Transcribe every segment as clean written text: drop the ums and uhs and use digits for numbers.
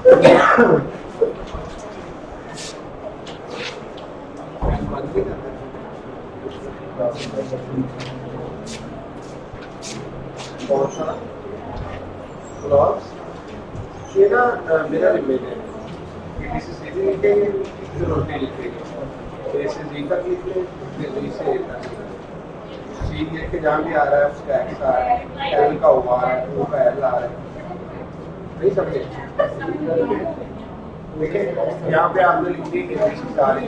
कौन सा क्लॉज ये ना मेरा इमेज है कि किसी सीधी लिखेंगे फिर उल्टी लिखेंगे तो इसे जी का लिख लें फिर जी से सी लेके जहाँ भी आ रहा है उसका एक्स आ रहा है एल का ओ आ रहा है ओ का एल आ रहा है नहीं समझे देखिए यहाँ पे आपने लिख दी कि सारी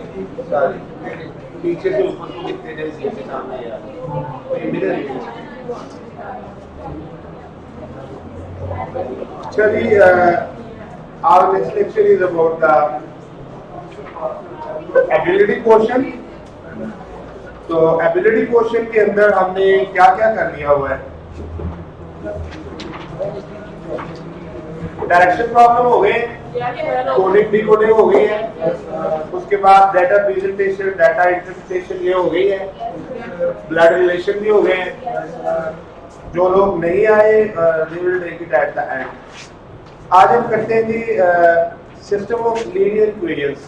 सारी नीचे से ऊपर को लिखते जाए सी के सामने आ रहा है तो ये मेरा इमेज है Actually, our next lecture is about the ability quotient. तो ability quotient के अंदर हमने क्या क्या कर लिया हुआ है? डायरेक्शन प्रॉब्लम हो गए, कोडिंग डिकोडिंग हो गई है, उसके बाद डाटा प्रेजेंटेशन, डाटा इंटरप्रिटेशन ये हो गई है, ब्लड रिलेशन भी हो गए हैं. जो लोग नहीं आए they will take it at the end. आज हम करते हैं जी system of linear equations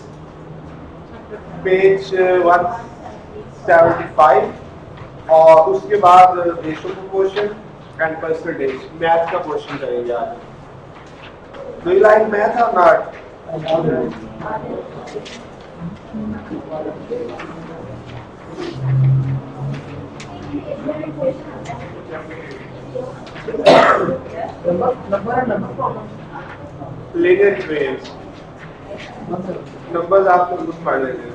page 175 और उसके बाद ratio proportion and percentage math का क्वेश्चन करेंगे आज. डू यू लाइक मैथ और नॉट? लीनियर इक्वेशंस नंबर्स आप कुछ पढ़ लेंगे.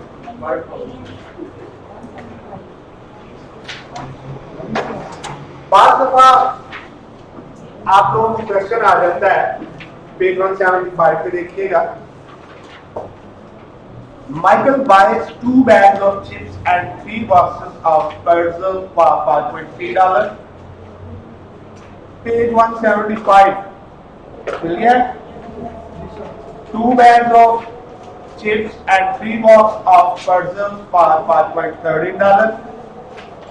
पांच दफा आप लोगों को क्वेश्चन आ जाता है पेज 175 पे देखिएगा. Michael buys 2 bags of chips and 3 boxes of pretzels for $5.3. Page 175. Clear? 2 bags of chips and 3 boxes of pretzels for $5.13.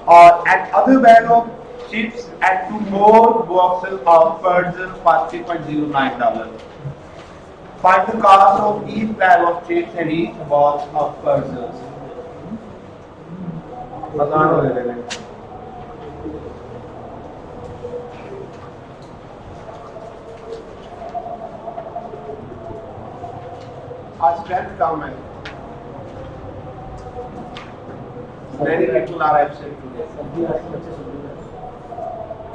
Or another bag of chips and 2 more boxes of pretzels for $3.09. Find the cost of each bag of chips and each box of pretzels. आसान हो गया. आज strength कम है. Many people are absent today.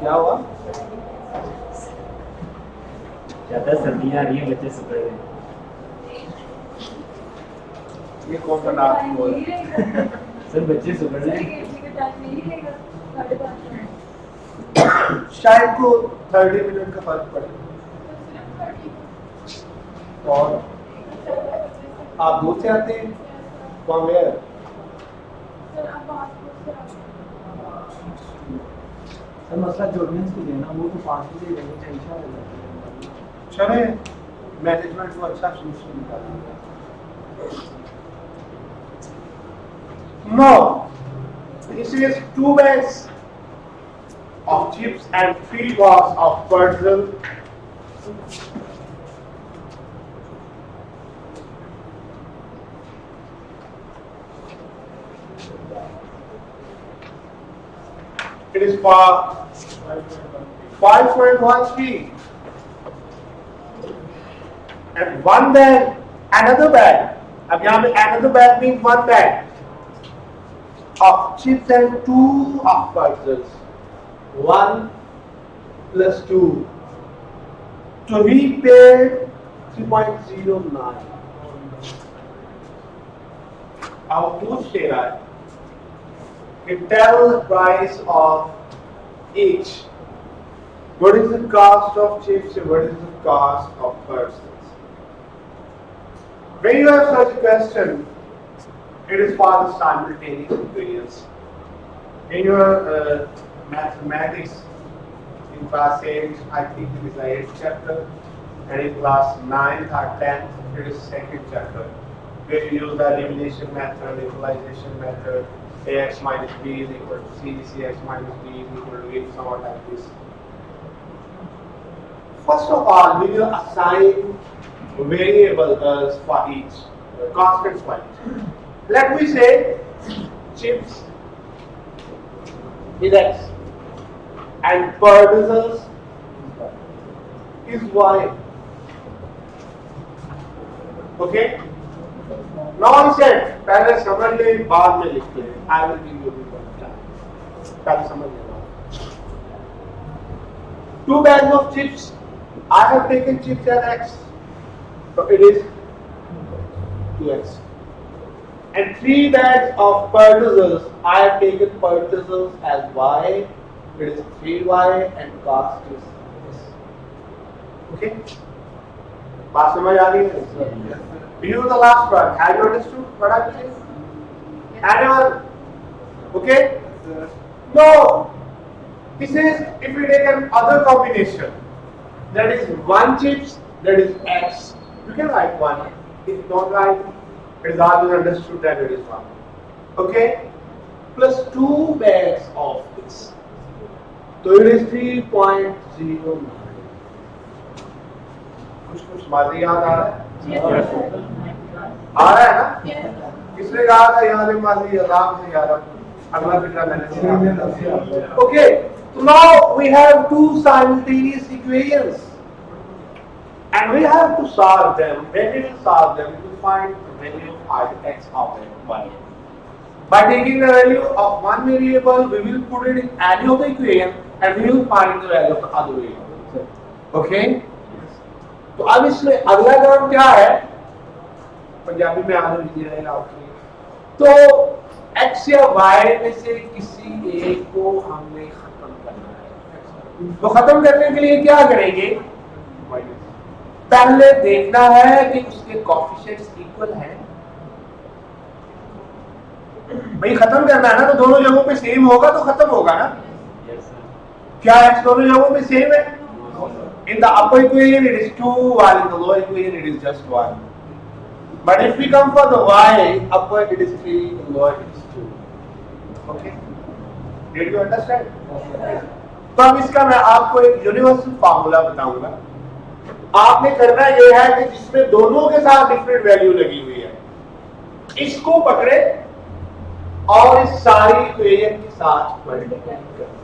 क्या हुआ? ज्यादा सर्दियाँ आ रही हैं, बच्चे सो रहे हैं. ये कौन सा नाम बोल? सर बच्चे सो रहे हैं. शायद को 30 मिनट का फर्क पड़े. और आप दूर से आते हैं? From where? सर मसला जोड़ने को देना वो तो 5 बजे लेने चाहिए. चले मैनेजमेंट को अच्छा सोल्यूशन निकालेंगे. Now, this is 2 bags of chips and 3 boxes of pretzel. It is for 5.13. And 1 bag, another bag. अब यहाँ पे another bag means 1 bag of chips and 2 of pretzels. 1 plus 2. So he paid 3.09. अब पूछ ले रहा है कि tell the price of each. What is the cost of chips and what is the cost of pretzels? When you have such a question, it is for the simultaneous equations. In your mathematics, in class 8, I think it is the 8th chapter, and in class 9th or 10th, it is 2nd chapter, where you use the elimination method, equalization method, ax minus b is equal to c, cx minus d is equal to a, somewhat like this. First of all, we will assign variables for each, constants for each. Let me say chips is X and purchases is Y. Okay? Now he said, पहले समझ ले बाद में लिख ले. I will give you the time. पहले समझ लेना. 2 bags of chips. I have taken chips as X, so it is 2X. And 3 bags of purchases. I have taken purchases as Y. It is 3Y and cost is this. Okay? बात समझ आ रही है? You the last one. Have you understood what I'm saying? Anyone? Okay? No. This is if we take an other combination. That is 1 chips. That is X. You can write 1. If not right, it is always understood that it is 1. Okay? Plus 2 bags of this. So it is 3.09. कुछ माजी याद आ रहा है? आ रहा है ना? किसने कहा था याद है माजी याद है यार? अगला फिक्रा मैंने. Okay. So now we have 2 simultaneous equations. And we have to solve them. When we will solve them, we will find the value of X of Y. By taking the value of one variable, we will put it in any of the equation and we will find the value of the other variable. Okay? तो अब इसमें अगला काम क्या है? पंजाबी में आने दीजिए रहेगा आपके. तो X या Y में से किसी एक को हमने खत्म करना है. तो खत्म करने के लिए क्या करेंगे? पहले देखना है कि उसके कोएफिशिएंट्स इक्वल हैं. भाई खत्म करना है ना, तो दोनों जगहों पे सेम होगा तो खत्म होगा ना. क्या X दोनों जगहों पे सेम है? In the upper equation it is 2, while in the lower equation it is just 1. But if we come for the Y, upper it is 3, the lower it is 2. Okay? Did you understand? तो अब इसका मैं आपको एक universal formula बताऊंगा. आपने करना ये है कि जिसमें दोनों के साथ डिफरेंट वैल्यू लगी हुई है, इसको पकड़े और इस सारी इक्वेशन के साथ मल्टीप्लाई करें,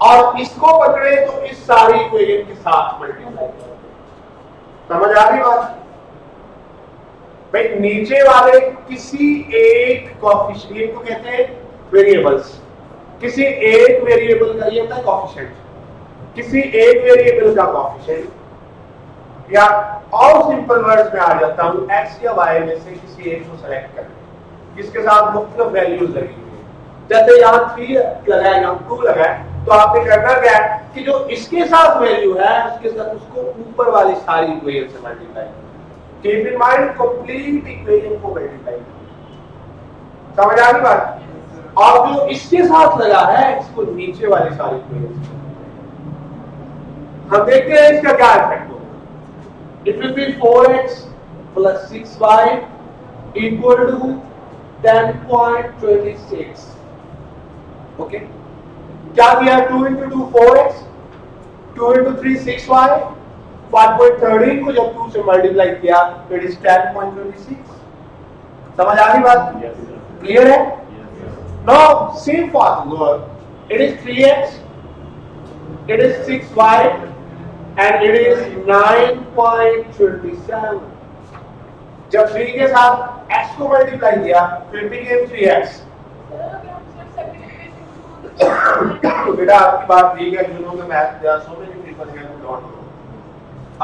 और इसको पकड़े तो इस सारी इक्वेशन के साथ मल्टीप्लाई करें. समझ आ रही बात? भाई नीचे वाले किसी एक कोएफिशिएंट को कहते हैं वेरिएबल्स. किसी एक वेरिएबल का ये होता है कोएफिशिएंट. किसी एक वेरिएबल का कोएफिशिएंट, या और सिंपल वर्ड्स में आ जाता हूं, X या Y में से किसी एक को सेलेक्ट करें जिसके साथ मुख्तलिफ वैल्यूज लगी हुई है. जैसे यहाँ 3 लगा है, यहाँ 2 लगा है, तो आपने करना क्या है कि जो इसके साथ वैल्यू है उसके साथ उसको ऊपर वाली सारी इक्वेशन से मल्टीप्लाई करें. Keep in mind complete equation को मल्टीप्लाई करें. समझ आ रही बात? और जो इसके साथ लगा है इसको नीचे वाली सारी इक्वेशन. हम देखते हैं इसका क्या इफेक्ट होगा. It will be 4x plus 6y equal to 10.26. Okay, क्या किया? 2 into 2 4x, 2 into 3 6y, 5.13 को जब 2 से मल्टीप्लाई किया तो इट इज 10.26. समझ आ रही बात? क्लियर है? Now same formula. It is 3x, it is 6y and it is 9.27. जब 3 के साथ x को मल्टीप्लाई किया तो it became 3x. बेटा आपकी बात ठीक है, जो लोग मैथ या so many people here who don't know,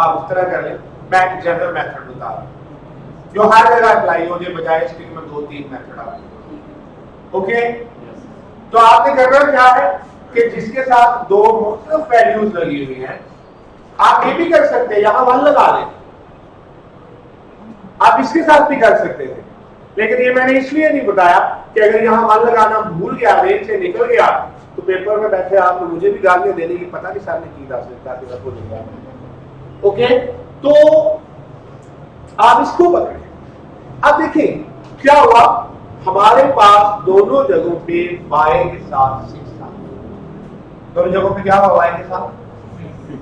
आप उस तरह कर लें. मैं एक जनरल मेथड बता रहा हूं जो हर जगह अप्लाई हो, जे बजाय इसके मैं 2-3 मेथड आपको. ओके, तो आपने करना क्या है कि जिसके साथ दो मुख्तलिफ वैल्यूज लगी हुई हैं, आप ये भी कर सकते हैं यहां 1 लगा दें. आप इसके साथ भी कर सकते थे, लेकिन ये मैंने इसलिए नहीं बताया कि अगर यहां 1 लगाना भूल गया, रेंज से निकल गया, तो पेपर में बैठे आपने मुझे भी गालियां देने की, पता नहीं सर ने की था. ओके, तो आप इसको पकड़े. अब देखें क्या हुआ. हमारे पास दोनों जगहों पे y के साथ 6 था. दोनों जगहों पे क्या हुआ? y के साथ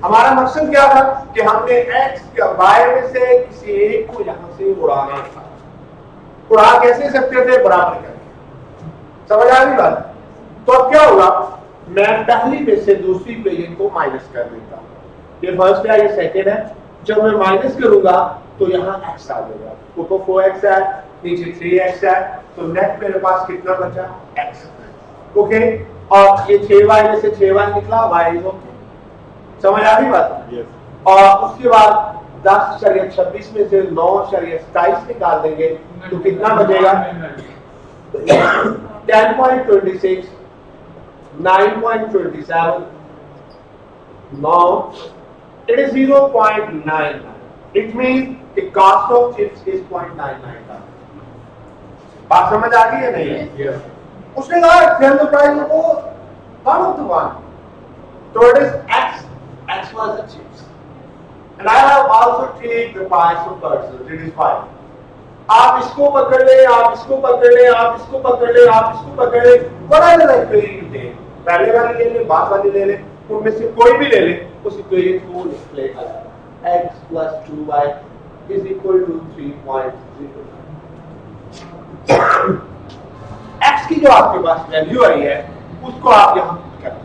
हमारा मकसद क्या था कि हमने x या y में से किसी एक को यहां से उड़ाना था। उड़ा कैसे सकते थे? बराबर करके। समझ आ गई बात? तो अब क्या होगा, मैं पहली में से दूसरी इक्वेशन को माइनस कर देता हूं। ये फर्स्ट है, ये सेकंड है। जब मैं माइनस करूंगा तो यहाँ x आ जाएगा, ऊपर 4x है, नीचे 3x है, तो नेट मेरे पास कितना बचा? x। ओके, और ये 6y में से 6y निकला, y इज ओके। समझ आ गई बात? yes. और उसके बाद 10.26 में से 9.27 निकाल देंगे तो कितना बचेगा? 10.26, 9.27, 9. It is 0.99. It means the cost of chips is 0.99. बात समझ आ गई है नहीं? yes. उसने कहा sell the price of one of the one. So it is x. X was the chips. And I have also taken the price of persons. It is 5. आप इसको पकड़ ले, आप इसको पकड़ ले, आप इसको पकड़ ले, आप इसको पकड़ ले, बड़ा अलग इक्वेशन दे। पहले वाली ले ले, बाद वाली ले ले, उनमें से कोई भी ले ले, उस इक्वेशन को डिस्प्ले करें। x plus 2y is equal to 3.09. x की जो आपके पास वैल्यू आई है, उसको आप यहाँ करें।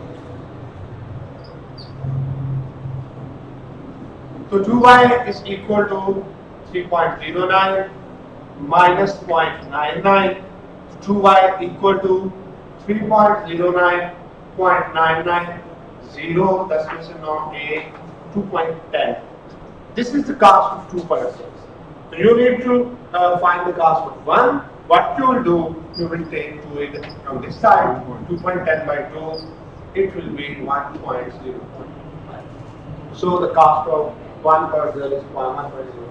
तो 2y is equal to 3.09 minus 0.99. 2y equal to 3.09, 0.99, 0, 10 में से 9, 8, 2.10. This is the cost of 2 persons. So you need to find the cost of 1. What you will do, you will take 2 it from this side, 2.10 by 2, it will be 1.05. So the cost of 1 person is 1.05.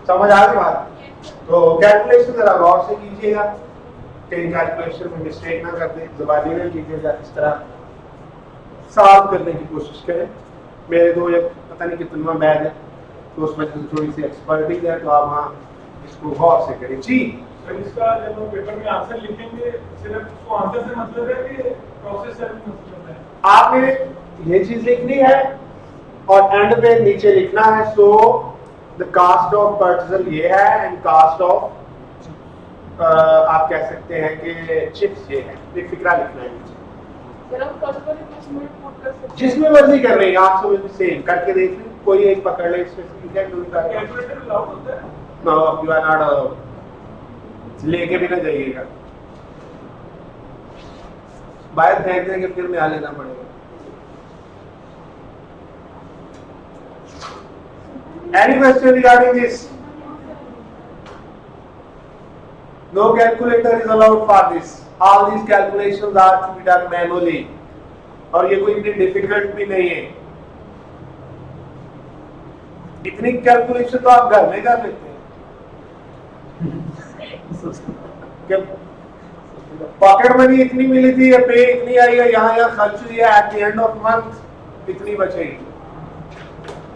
समझ आ गई बात? तो calculation जरा गौर से कीजिएगा, कहीं calculation में mistake ना कर दें, ज़बानी में कीजिएगा, इस तरह सॉल्व करने की कोशिश करें। मेरे दो ये पता नहीं कितना बैग है, तो उसमें थोड़ी सी एक्सपर्टीज है, तो आप वहाँ इसको गौर से करें। जी सर, इसका जब हम पेपर में आंसर लिखेंगे, सिर्फ उसको आंसर से मतलब है कि प्रोसेस से मतलब है? आपने ये चीज लिखनी है और एंड में नीचे लिखना है, सो द कास्ट ऑफ पर्चेजर ये है एंड कास्ट ऑफ आप कह सकते हैं कि चिप्स ये है, ये फिक्रा लिखना है नीचे। जिसमें मर्जी कर रहे हैं आप, सब सेम करके देख लें, कोई एक पकड़ ले, इसमें कैलकुलेटर अलाउड होता है? नो, यू आर नॉट, लेके भी ना जाइएगा, बाहर फेंक देंगे, फिर में आ लेना पड़ेगा। Any question regarding this? No calculator is allowed for this. All these calculations are to be done manually. और ये कोई इतनी डिफिकल्ट भी नहीं है। इतनी कैलकुलेशन तो आप घर में कर लेते हैं। पॉकेट मनी इतनी मिली थी, या पे इतनी आई है, यहाँ खर्च हुई है, at the end of month इतनी बचेगी।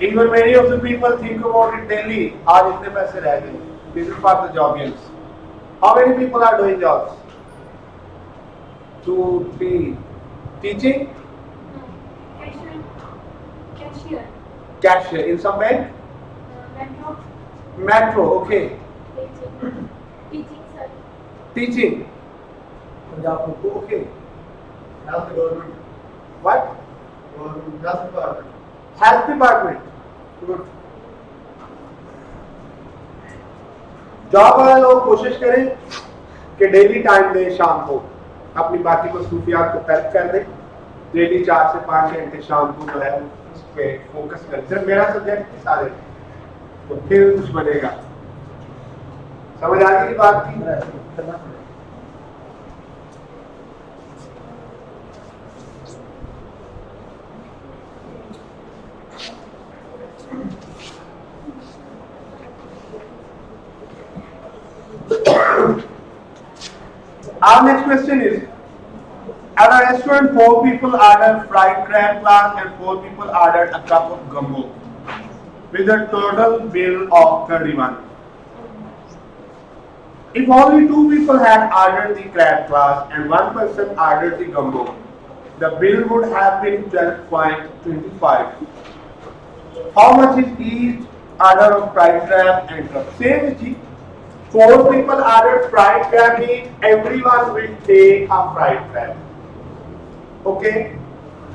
Even many of the people think about it daily. आज इतने पैसे रह गए। This is for the jobbers. How many people are doing jobs? 2, 3. Teaching? Cashier. Cashier in some bank? Metro. Metro. Okay. Teaching, sir. Teaching. Okay. Health department. What? Health department. Health department. Good. Job वाले लोग कोशिश करें कि daily time दें, शाम को अपनी बाकी मसरूफियात को तर्क कर दें, डेली 4 से 5 घंटे शाम को जो है उस पे फोकस करें। सिर्फ मेरा सब्जेक्ट है सारे, तो फिर कुछ बनेगा। समझ आ गई बात की? Our next question is, at a restaurant 4 people ordered fried crab class and 4 people ordered a cup of gumbo with a total bill of 31. If only 2 people had ordered the crab class and 1 person ordered the gumbo, the bill would have been 12.25. How much is each order of fried crab and crab? Same is it. 4 people ordered fried crab means everyone will take a fried crab. Okay?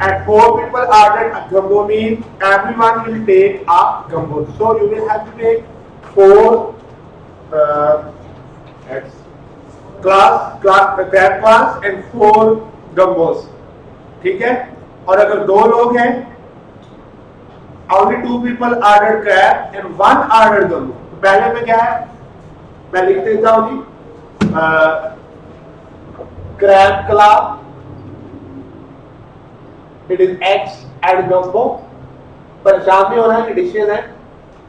And 4 people ordered a gumbo means everyone will take a gumbo. So you will have to take 4 crab class and 4 gumbos. ठीक है? और अगर 2 लोग हैं, only 2 people ordered crab and 1 ordered gumbo. तो पहले में क्या है? मैं लिख देता हूं जी, crab class, it is X and gumbo. परेशान नहीं होना है, एडिशन है,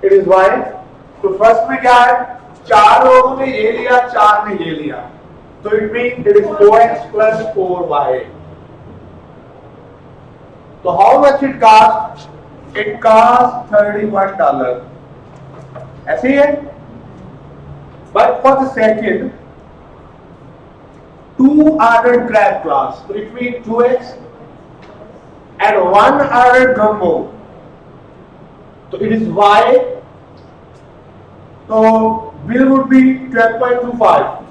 it is Y. तो फर्स्ट में क्या है? 4 लोगों ने ये लिया, 4 ने ये लिया, तो it means it is 4x plus 4y. So how much it cost? It cost $31. ऐसे ही है. But for the second, 2 ordered crab class, so it means 2x and 1 ordered gumbo. So it is y. So bill would be 12.25.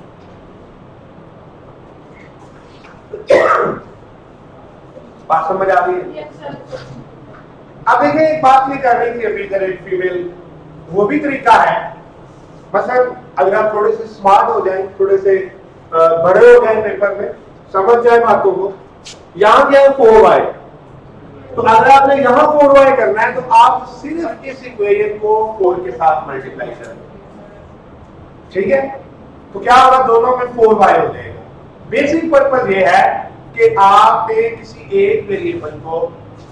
बात समझ आ रही है? Yes, sir. अब देखिए एक बात ये कर रही थी अभी इधर एक फीमेल, वो भी तरीका है. मतलब अगर आप थोड़े से स्मार्ट हो जाएं, थोड़े से बड़े हो जाएं पेपर में, समझ जाए बातों को. यहाँ क्या है 4y, तो अगर आपने यहाँ 4y करना है तो आप सिर्फ इस इक्वेशन को 4 के साथ मल्टीप्लाई करें. ठीक है? तो क्या होगा? दोनों में 4y हो जाएगा. बेसिक पर्पस ये है कि आपने किसी एक वेरिएबल को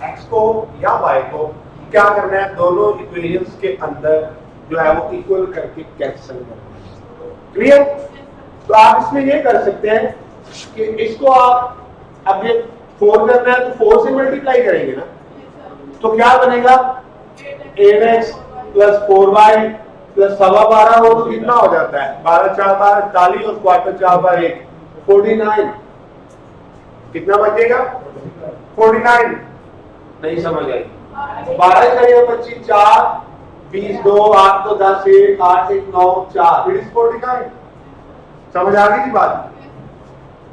x को या y को क्या करना है, दोनों इक्वेशंस के अंदर जो है वो इक्वल करके कैंसिल करना है. क्लियर? तो आप इसमें ये कर सकते हैं कि इसको आप, अब ये 4 करना है तो 4 से मल्टीप्लाई करेंगे ना, तो क्या बनेगा? 8x प्लस 4y प्लस 12.5 हो तो कितना हो जाता है? 12 4 12 48 और क्वार्टर 4 बार 1 49. कितना बचेगा? 49. नहीं समझ आई? 12 करिए 25 4 20 2 8 2 10 1 8 1 9 4, इट इज 49. समझ आ गई बात?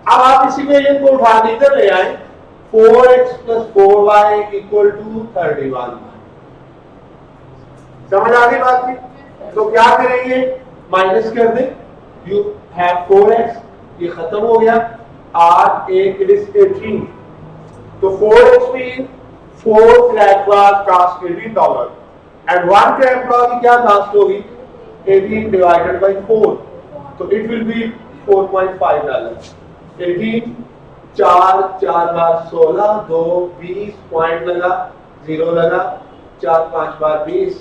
अब आप इसी में ये को उठा इधर ले आए, 4x plus 4y equal to 31. समझ आ गई बात की? तो क्या करेंगे? माइनस कर दे. यू हैव 4x, ये खत्म हो गया, 8 1 it is 18. तो 4x means 4 crab class cost $18 and 1 crab class की क्या cost होगी? 18 divided by 4, तो it will be $4.5. 18 4 4 bar 16 2 20 point लगा 0 लगा 4 5 बार 20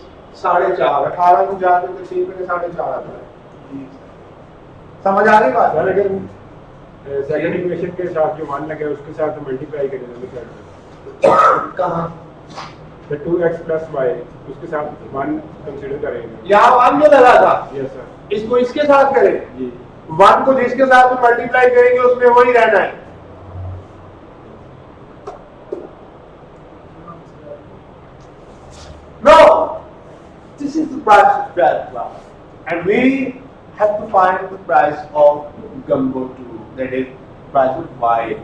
4.5 18 को जाते तो 3 में 4.5 आता है. समझ आ रही बात? अगर सेकंड इक्वेशन के साथ जो मान लगे उसके साथ मल्टीप्लाई करेंगे कहां? तो 2x plus y उसके साथ मान कंसीडर करेंगे. यहाँ 1 जो लगा था, यस सर. इसको इसके साथ करें. जी. 1 को जिसके साथ में मल्टीप्लाई करेंगे उसमें वही रहना है. No, this is the price of crab class, and we have to find the price of gumbo too. That is price of y.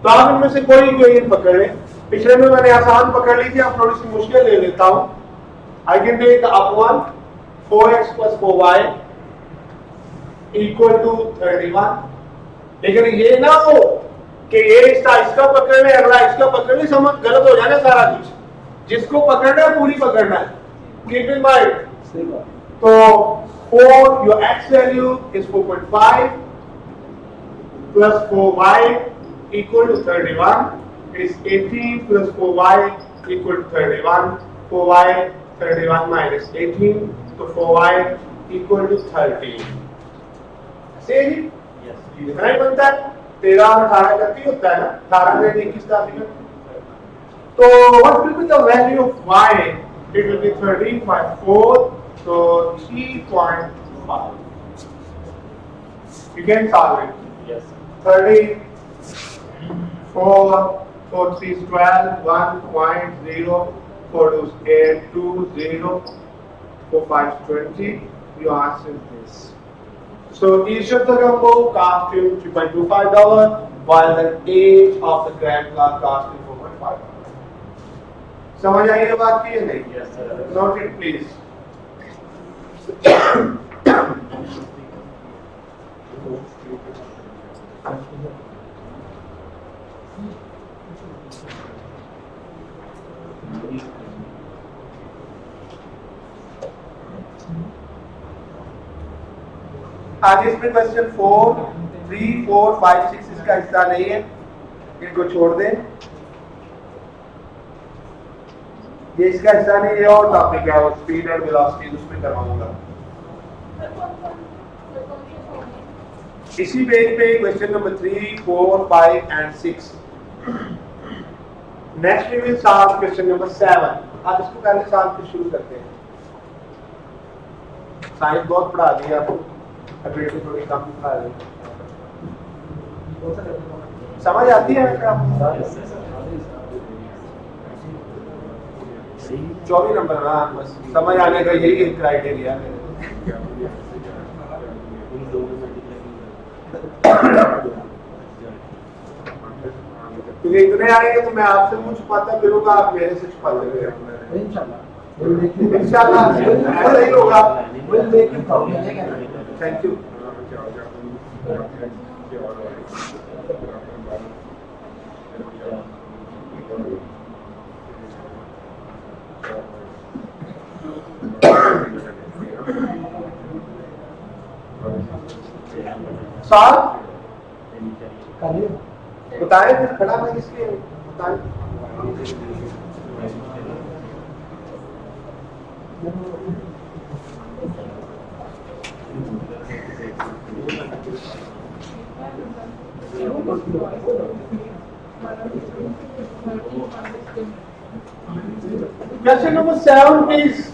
तो आप इनमें से कोई इक्वेशन पकड़ लें. पिछले में मैंने आसान पकड़ ली थी, अब थोड़ी सी मुश्किल ले लेता हूं. I can take the up one, 4x plus 4y equal to 31. लेकिन ये ना हो कि ये इसका पकड़ ले, अगला इसका पकड़ ले, समझ गलत हो जाना सारा कुछ. जिसको पकड़ना है पूरी पकड़ना है. Keep in mind. तो 4, your x value is 4.5 plus 4y equal to 31 is 18 plus 4y equal to 31. 4y 31 minus 18, so 4y equal to 30. Same? Yes. इतना ही बनता है. 13 और 18 का 30 होता है ना. 18 में 21 का 30. So what will be the value of y? It will be 13.4, so 3.5. You can solve it. Yes. 30 4, 4 3 is 12, 1.0, 4 2 is 8, 2, 0, 4 5 is 20. Your answer is this. So each of the combo cost you $3.25, while the age of the grandpa cost you $4.5. समझ आई ये बात की है नहीं? Yes, sir. Note it please. आगे इसमें question 4, 3, 4, 5, 6 इसका हिस्सा नहीं है, इनको छोड़ दें। ये इसका हिस्सा नहीं है, और टॉपिक है, और स्पीड एंड वेलोसिटी उसमें करवाऊंगा। इसी पेज पे question number 3, 4, 5 and 6। Next we will solve question number 7। आप इसको पहले सॉल्व से शुरू करते हैं। साइंस बहुत पढ़ा दी आपको, अभी तो थोड़ी कम पढ़ा रही है। समझ आती है क्या आपको? Yes, sir. 24 नंबर ना, बस समझ आने का यही एक क्राइटेरिया है। क्योंकि इतने आएंगे तो मैं आपसे मुझे छुपाता फिरूंगा, आप मेरे से छुपाते रहेंगे। इंशाल्लाह ऐसा ही होगा। Thank you. साहब बताएं, फिर खड़ा मैं इसलिए बताएं। Question number 7 is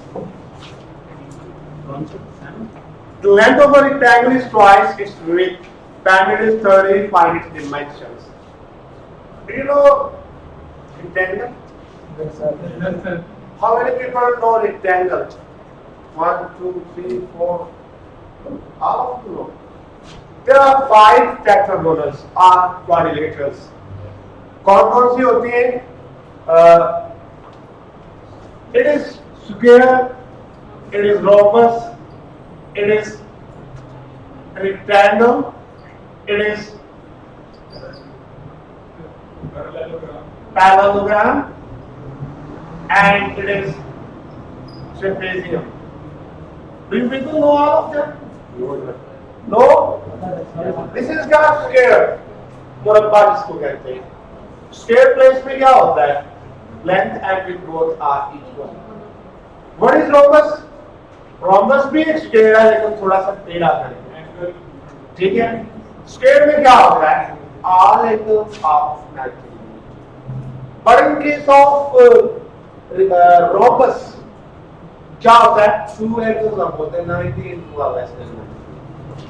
the length of a rectangle is twice its width. Diameter is 30. Find its dimensions. Do you know rectangle? How many people know rectangle? 1, 2, 3, 4. All of you know. There are 5 tetragonals or quadrilaterals. कौन सी होती है? It is square, it is rhombus, it is rectangle, it is parallelogram, and it is trapezium. Do you people know all of them? No? This is not square. मुरब्बा जिसको कहते हैं। Square place में क्या होता है? Length and width both are equal. What is rhombus? Rhombus भी एक square है लेकिन थोड़ा सा टेढ़ा है। ठीक है? Square में क्या होता है? All angles of 90. But in case of rhombus क्या होता है? 2 angles are more than 90 and 2 are less than 90.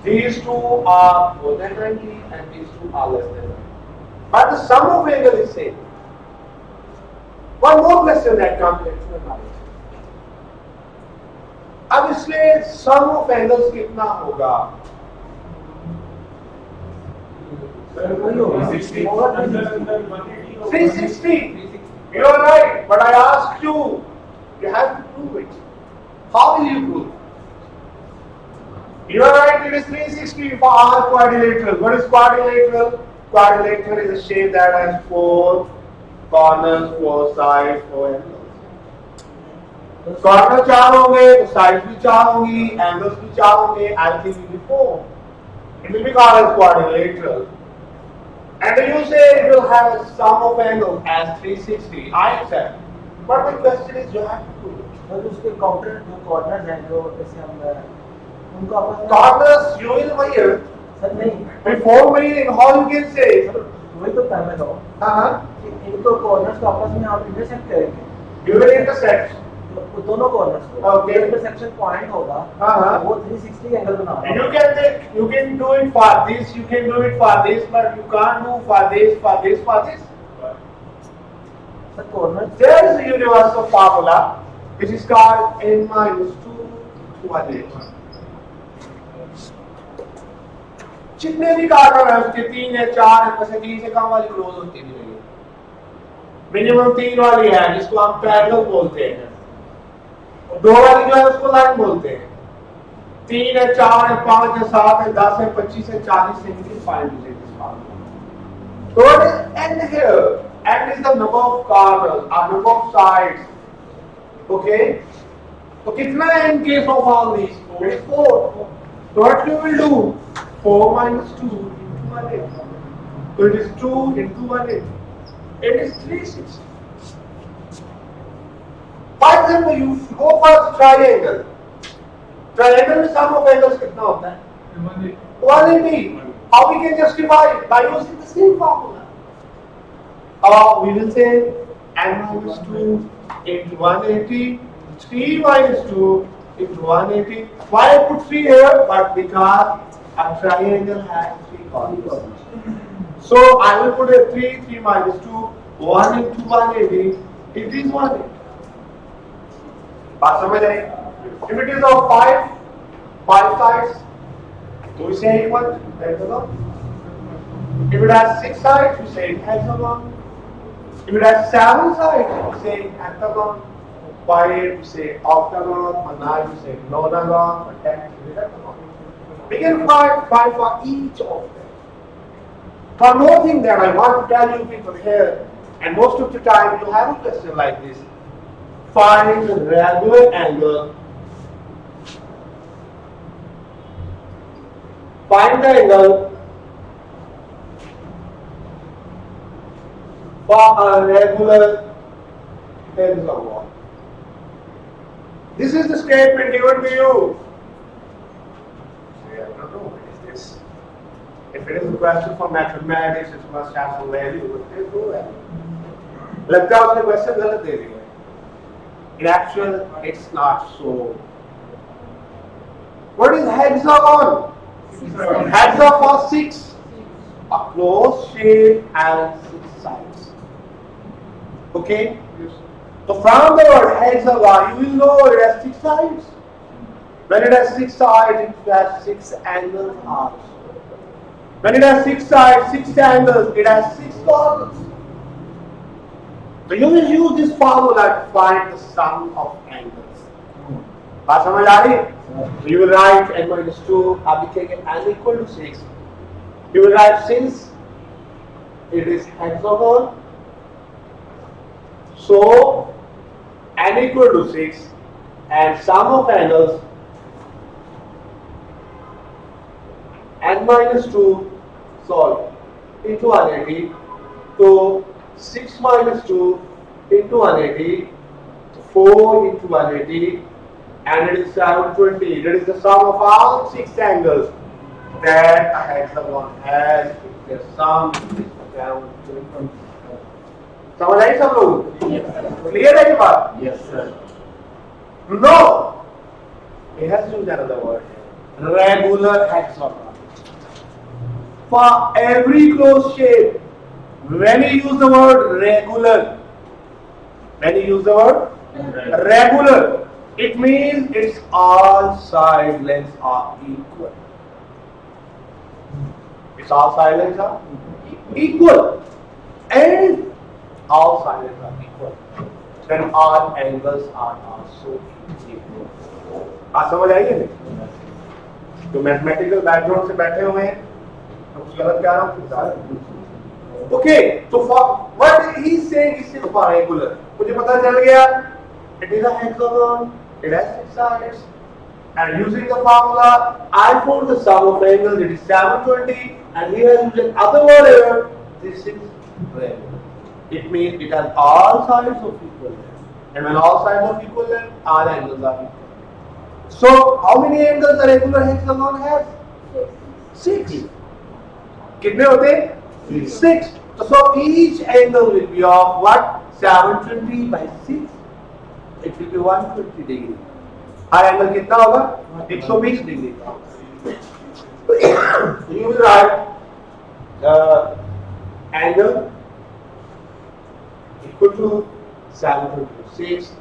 These 2 are more than 90 and these 2 are less than 90. But the sum of angle is same. One more question that comes into my mind. अब इसमें sum of angles कितना होगा? 360. You are right, but I asked you. You have to prove it. How will you prove? You are right. It is 360 for all quadrilateral. What is quadrilateral? Quadrilateral is a shape that has 4 corners, 4 sides, 4 angles. Corner 4 होंगे, तो sides भी 4 होंगी, angles भी 4 होंगे, everything will be 4. It will be called as quadrilateral. And you say it will have a sum of angles as 360. I accept. But the question is, you have to prove it. और उसके counter जो corners हैं जो जैसे हम उनको आपस में Corners you will measure. Sir नहीं Before measuring, how you can say? वही तो पहले दो हाँ. कि इनको कॉर्नर्स को आपस में आप इंटरसेक्ट करेंगे You will intersect. तो वो दोनों कॉर्नर्स को Okay. इंटरसेक्शन पॉइंट होगा हाँ, हाँ. वो 360 एंगल बना रहा And है you can do it for this, you can do it for this, but you can't do for this, for this, for this. Sir corner There is a universal formula which is called n minus 2 to 1 जितने भी carbon है उसके 3 है 4 है, वैसे 3 से कम वाली close होती नहीं है। मिनिमम 3 वाली है जिसको हम पैरेलल बोलते हैं, और 2 वाली जो है उसको लाइन बोलते हैं। 3 है 4 है 5 है 7 है 10 है 25 है 40 है, you can find it in this formula. So what is n here? N is the number of carbons or number of sides. Okay? So कितना है in case of all these? 4. So what you will do? 4 minus 2 into 180. So it is 2 into 180. It is 360. For example, you go for triangle. Triangle में sum of angles कितना होता है? 180. How we can justify it? By using the same formula. We will say n minus 2 into 180, 3 minus 2 into 180. Why I put 3 here? But because a triangle has 3 corners. So I will put a 3 minus 2, 1 into 180, it is 180. बात समझ आई? If it is of 5 sides, so we say hexagon. If it has 6 sides, we say hexagon. If it has 7 sides, we say hexagon. 5, we say octagon. For 9, we say nonagon. For 10, we say hexagon. We can find for each of them. One more thing that I want to tell you people here, and most of the time you have a question like this: find the regular angle. Find the angle for a regular hexagon. This is the statement given to you. I don't know what is this. If it is a question for mathematics, it must have some value, but there is no value. लगता है उसने question गलत दे दिया। In actual, it's not so. What is hexagon? Hexagon for 6. A closed shape and 6 sides. Okay? So from the word hexagon, you will know it has 6 sides. When it has 6 sides, it has 6 angles also. When it has 6 sides, 6 angles, it has 6 corners. So you will use this formula to find the sum of angles. बात समझ आ रही? So you will write n minus 2, आप लिखेंगे n equal to 6. You will write since it is hexagon, so n equal to 6 and sum of angles n minus 2 sorry into 180, so 6 minus 2 into 180, 4 into 180, and it is 720. That is the sum of all 6 angles that a hexagon has. The sum is 720. समझ आई सब लोग? Clear है ये बात? Yes, sir. No. It has to use another word. Regular hexagon. For every closed shape, when you use the word regular, regular, it means its all side lengths are equal. Its all side lengths are equal, and all side lengths are equal. Then all angles are also equal. बात समझ आई है? तो mathematical background से बैठे हुए हैं, तो कुछ गलत क्या रहा हूँ? Okay, so for what he is saying is for regular. मुझे पता चल गया, it is a hexagon, it has 6 sides, and using the formula, I found the sum of angles, it is 720, and he has used another word here, this is regular. It means it has all sides of equal length, and when all sides of equal length, all angles are equal. So, how many angles a regular hexagon has? 6. कितने होते हैं? 6. So each angle will be of what? 720 by 6. It will be 150 degree. Her angle कितना होगा? 120 degree का होगा. You will write the angle equal to 756.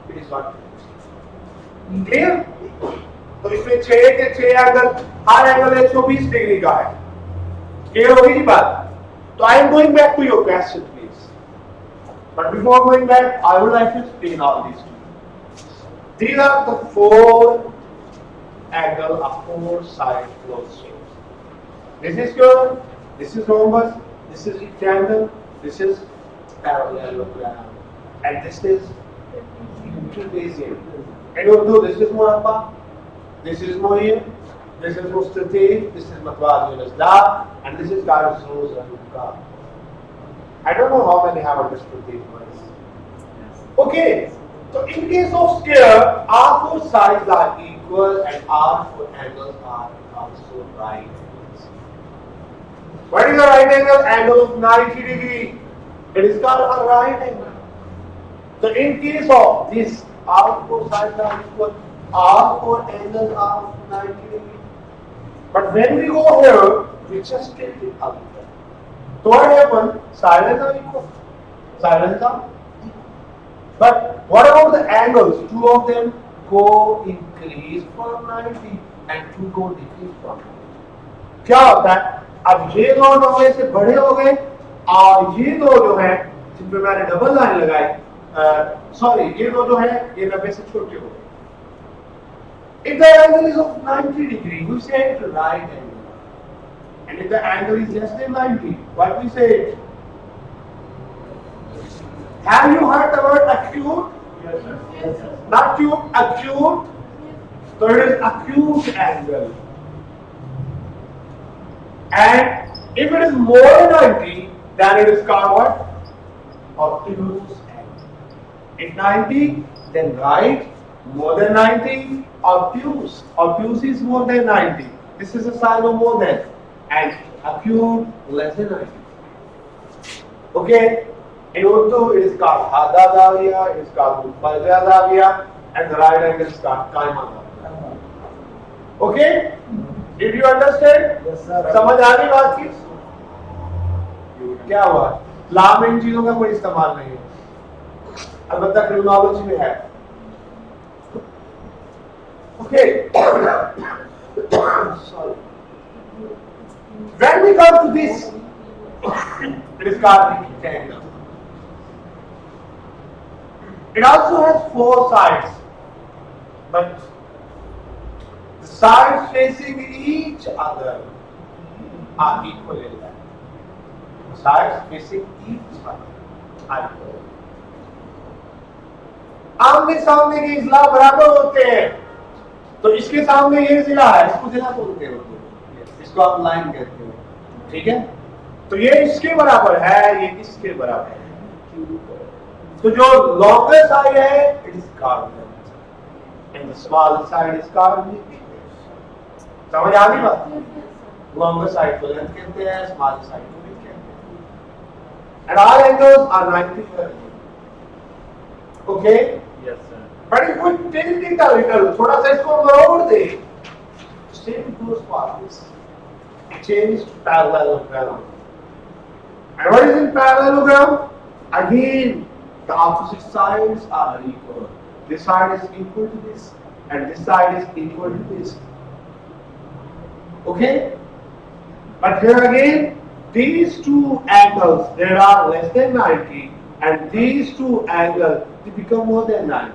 It is 150. Clear? तो इसमें 6 के 6 एंगल, हर एंगल 120 डिग्री का है. क्लियर होगी जी बात? तो I am going back to your question, please. But before going back, I would like to explain all these two. These are the 4 angle of 4 side closed shapes. This is curve, this is rhombus, this is rectangle, this is parallelogram, and this is trapezium. And Urdu, this is murabba, this is moir, this is mustatir, this is matwazil asdaq, and this is garzoz al-ukab. I don't know how many have understood these words. Okay, so in case of square, all 4 sides are equal and all 4 angles are also right angles. What is a right angle? Angle of 90 degree. It is called a right angle. So in case of this, all 4 sides are equal, all 4 angles are 90 degree. But when we go here, we just take it up. So what happens? Sides are equal. Sides are equal. But what about the angles? 2 of them go increase from 90 and 2 go decrease from 90. क्या होता है? अब ये 2 नब्बे से बड़े हो गए और ये 2 जो है जिन पे मैंने डबल लाइन लगाई, सॉरी ये 2 जो है ये 90 से छोटे हो गए. If the angle is of 90 degree, we say it right angle. And if the angle is less than 90, what we say it? Have you heard the word acute? Yes, sir. Yes, sir. Not acute, acute. So it is acute angle. And if it is more than 90, then it is called what? Obtuse angle. If 90, then right. More than 90, obtuse. Obtuse is more than 90. This is a sign of more than. And acute, less than 90. Okay? In Urdu, it is called Hada Dawiya, it is called Mufalja Dawiya, and the right angle is called Kaima Dawiya. Okay? Did you understand? Yes, sir. समझ आ रही बात की? क्या हुआ? Law में इन चीजों का कोई इस्तेमाल नहीं है. अलबत्ता क्रिमिनोलॉजी में है. Okay. Sorry. When we come to this, it is called rectangle. It also has 4 sides, but the sides facing each other are equal in length. The sides facing each other are equal. आमने सामने के इजला बराबर होते हैं. तो इसके सामने ये जिला है, इसको जिला बोलते हो, इसको आप लाइन कहते हो. ठीक है? तो ये इसके बराबर है, ये इसके बराबर है. तो जो लॉन्गर साइड है, it is carb length, and the smaller side is carb length. समझ आ गई बात? लॉन्गर साइड को लेंथ कहते हैं, स्मॉलर साइड को विड्थ कहते हैं. And all angles are 90. Okay? Yes, sir. But if we tilt it a little, थोड़ा सा इसको मरोड़ दे, same goes for this. It changes to parallelogram. And what is in parallelogram? Again, the opposite sides are equal. This side is equal to this, and this side is equal to this. Okay? But here again, these 2 angles, they are less than 90, and these 2 angles, they become more than 90.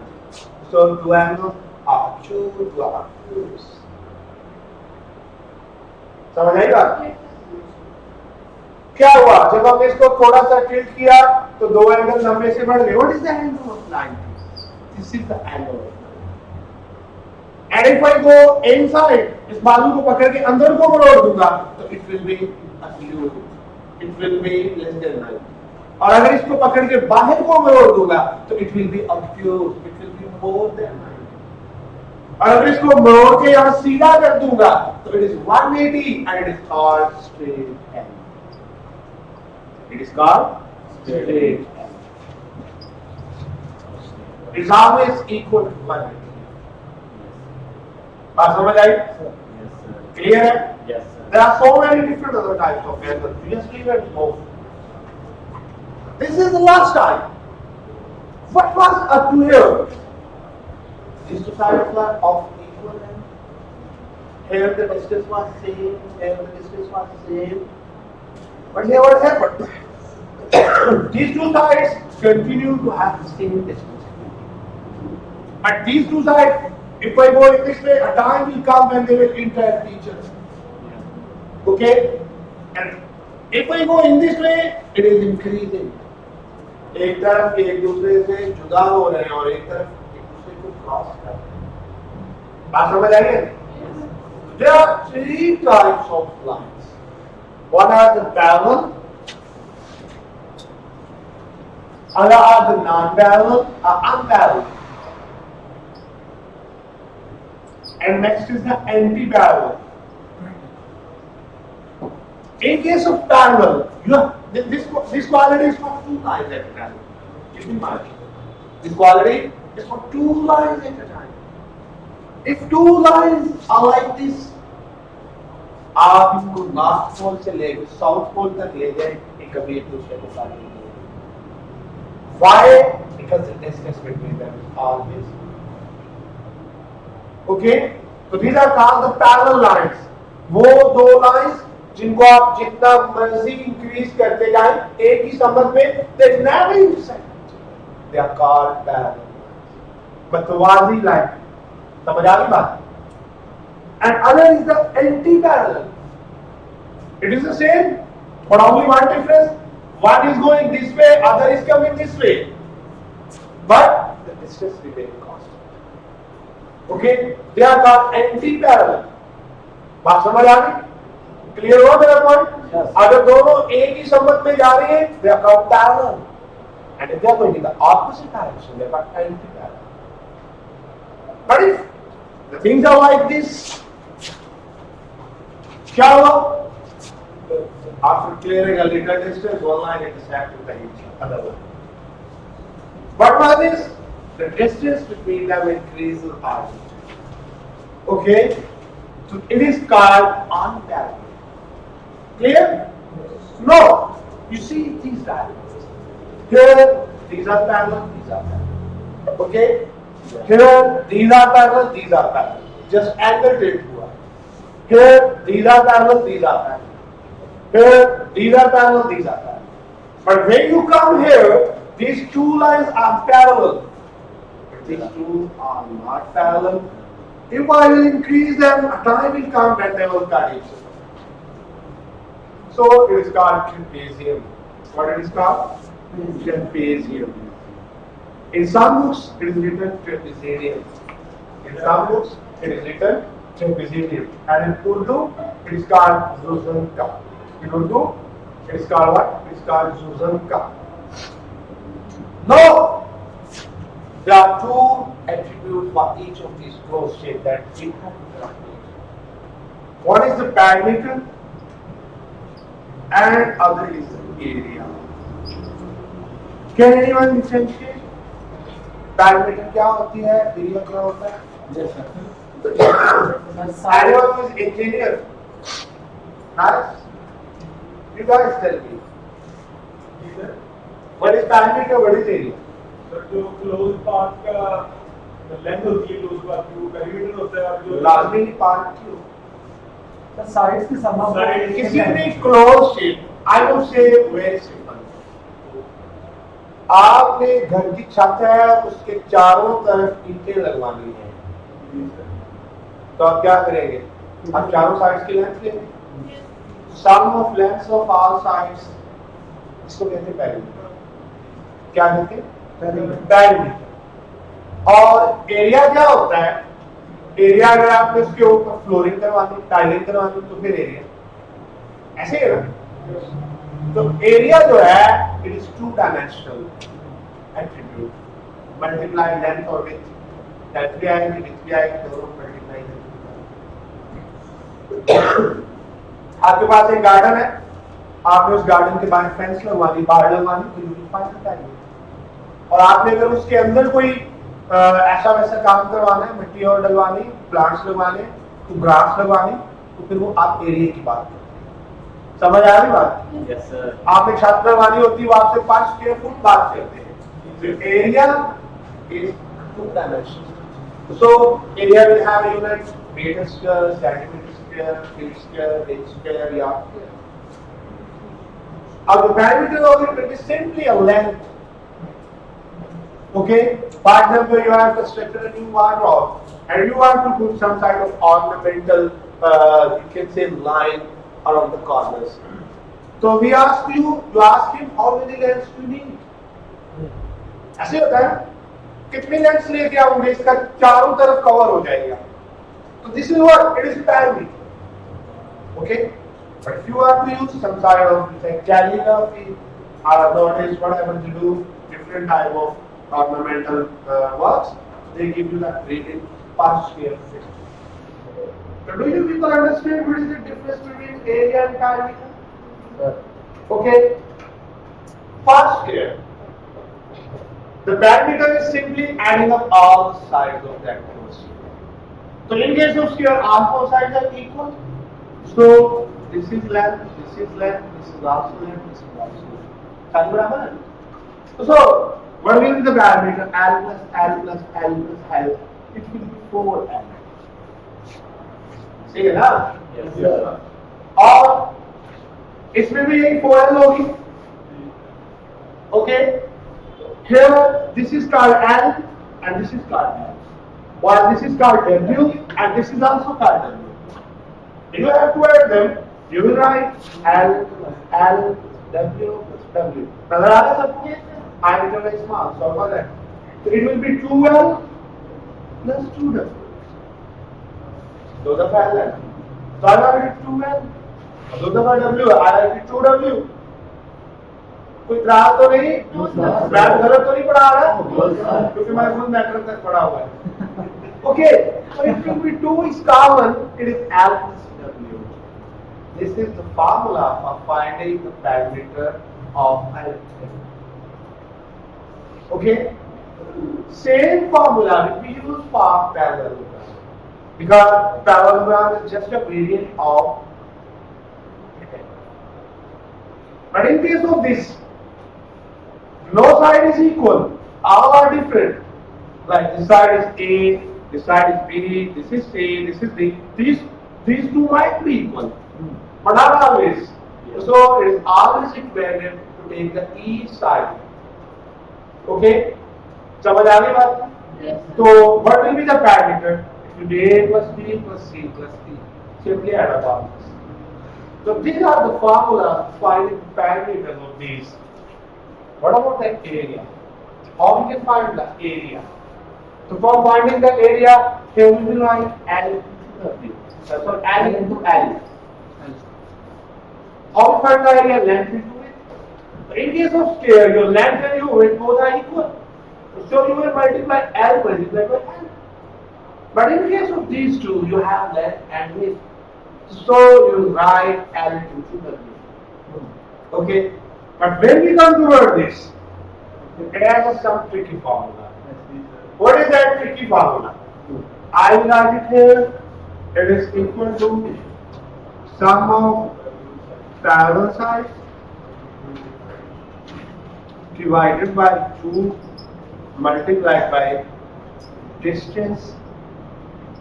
So 2 angles are true, 2 are obtuse. समझ आई बात? क्या हुआ जब हमने इसको थोड़ा सा tilt किया तो 2 एंगल 90 से बढ़ गए. What is the angle of 90? This is the angle of 90. And if I go inside, इस बाजू को पकड़ के अंदर को मरोड़ दूंगा तो it will be acute. It will be less than 90. और अगर इसको पकड़ के बाहर को मरोड़ दूंगा तो it will be obtuse. It will be more than 90. और अगर इसको मोड़ के यहाँ सीधा कर दूंगा तो it is 180 and it is called straight angle. It is called straight angle. is always equal to 180. बात समझ आई? Yes, sir. Clear है? Yes, sir. There are so many different other types of angles. You just leave it move. This is the last type. What was up to here? These two sides were of equal length. Here the distance was same. Here the distance was same. But here what happened? These two sides continue to have the same distance. But these two sides, if I go in this way, a time will come when they will interact with each other. Okay? And if I go in this way, it is increasing. एक तरफ एक दूसरे से जुदा हो रहे हैं और एक तरफ एक दूसरे को क्रॉस कर रहे हैं। बात समझ आई है? There are three types of lines. One are the parallel, other are the non-parallel or unparallel, and next is the anti-parallel. In case of parallel, you have this quality is for two lines at a time. Keep in mind, this quality is for two lines at a time. If two lines are like this, आप इसको north pole से लेकर south pole तक ले जाए, ये कभी एक दूसरे को पार नहीं करेंगे। Why? Because the distance between them is always okay. So these are called the parallel lines. वो दो lines जिनको आप जितना मर्जी इंक्रीज करते जाएं एक ही संबंध में, they never intersect. They are called parallel lines. मतवाजी line. समझ आ गई बात? And other is the anti-parallel. It is the same, but only one difference. One is going this way, other is coming this way. But the distance remains constant. Okay? They are called anti-parallel. बात समझ आ गई? Clear हो मेरा point? Yes. अगर दोनों एक ही संबंध में जा रहे हैं, they are called parallel. And if they are going in the opposite direction, they are called anti-parallel. But if the things are like this, क्या हुआ? After clearing a little distance, one line intersects with the other one. What was this? The distance between them increases R. Okay? So it is called unparalleled. Clear? No. You see these diagrams. Here, these are parallel, these are parallel. Okay? Here, these are parallel, these are parallel. Just angle it हुआ. Here, these are parallel, these are parallel. Here, these are parallel, these are parallel. But when you come here, these two lines are parallel. But these two are not parallel. If I will increase them, a time will come when they will cut each other. So it is called trapezium. What it is called? Trapezium. In some books, it is written trapezium. In some books, it is written trapezium. And in Urdu, it is called zuzanka. In Urdu, it is called what? It is called zuzanka. Now, there are two attributes for each of these closed shapes that we have to calculate. One is the diameter and other is the area. Can anyone differentiate? Diameter क्या होती है? Area क्या होता है? Yes, sir. Anyone who is engineer? Nice. You guys tell me. What is diameter? What is area? Sir जो close part का length होती है क्लोज पार्ट की वो पेरीमीटर होता है और जो लाजमी पार्ट क्यों? The sides की sum of Sides किसी भी closed shape, I would say very simple. आपने घर की छत है, उसके चारों तरफ ईंटें लगवानी है, तो आप क्या करेंगे? आप चारों साइड्स की लेंथ लेंगे। Sum of lengths of all sides, इसको कहते हैं पेरीमीटर। क्या कहते हैं? पेरीमीटर। और एरिया क्या होता है? एरिया अगर आपने उसके ऊपर फ्लोरिंग करवानी, टाइलिंग करवानी, तो फिर एरिया ऐसे है ना। तो एरिया जो है, it is two dimensional attribute, multiply length और विड्थ। लेंथ भी आएगी, विड्थ भी आएगी, दोनों मल्टीप्लाई करेंगे। आपके पास एक गार्डन है, आपने उस गार्डन के बाहर फेंस लगवानी, बाहर लगवानी, तो you will find the perimeter. और आपने अगर उसके अंदर कोई ऐसा वैसा काम करवाना है, मिट्टी और डलवानी, प्लांट्स लगवाने, तो ग्रास लगवानी, तो फिर वो आप एरिया की बात करते हैं। समझ आ रही बात? Yes sir. आपने छत लगवानी होती है, वो आपसे 5 स्क्वायर फुट बात करते हैं। Area is 2 dimensions. So area will have units meter square, centimeter square, feet square, inch square, yard square. Now the diameter of it is simply a length. Okay, for example, you have constructed a new wardrobe and you want to put some kind of ornamental, you can say line around the corners. So we ask you ask him how many lengths you need. ऐसे होता है, कितने lens लेके आओगे, इसका चारों तरफ cover हो जाएगा. So this is what it is parameter. Okay, but if you want to use some sort of like calligraphy or nowadays whatever you do, different type of ornamental works, they give you that rated per square feet. So do you people understand what is the difference between area and parameter? Okay, per square. The parameter is simply adding up all the sides of that sphere. So in case of sphere, all 4 sides are equal. So this is length, this is length, this is also length, this is also length. Can you remember? So what will be the parameter? L plus L plus L plus L. It will be 4L. See it, huh? Yes sir. और इसमें भी यही 4L होगी. Okay. Here, this is called L and this is called L. While this is called W and this is also called W. You have to add them. You will write L plus L W plus W. नजर आ रहा है सबको? I will write small. So for that, so it will be 2L plus 2W. दो दफा L है. So I write 2L. दो दफा W. I write 2W. कोई इतराज तो नहीं? मैं गलत तो नहीं पढ़ा रहा? क्योंकि मैं खुद मैट्रिक तक पढ़ा हुआ है. Okay, so it will be 2 is common. It is L plus W. This is the formula for finding the parameter of L. Okay, same formula which we use for parallelogram, because parallelogram is just a variant of. But in case of this, no side is equal, all are different. Like this side is A, this side is B, this is C, this is D. These two might be equal, but not always. So it is always recommended to take the each side. Okay? समझ आ गई बात? Yes. So what will be the parameter? It will be A plus B plus C plus D. Simply add up all this. So these are the formulas finding parameters of these. What about the area? How we can find the area? So for finding the area, here we will write L into W. So L into L. How we find the area? Length into width. So in case of sphere, your length and your width both are equal. So you will multiply L multiplied by L. But in case of these two, you have length and width. So you will write L into W. Okay. But when we come toward this, it has some tricky formula. What is that tricky formula? I will write it here. It is equal to sum of parallel sides divided by 2 multiplied by distance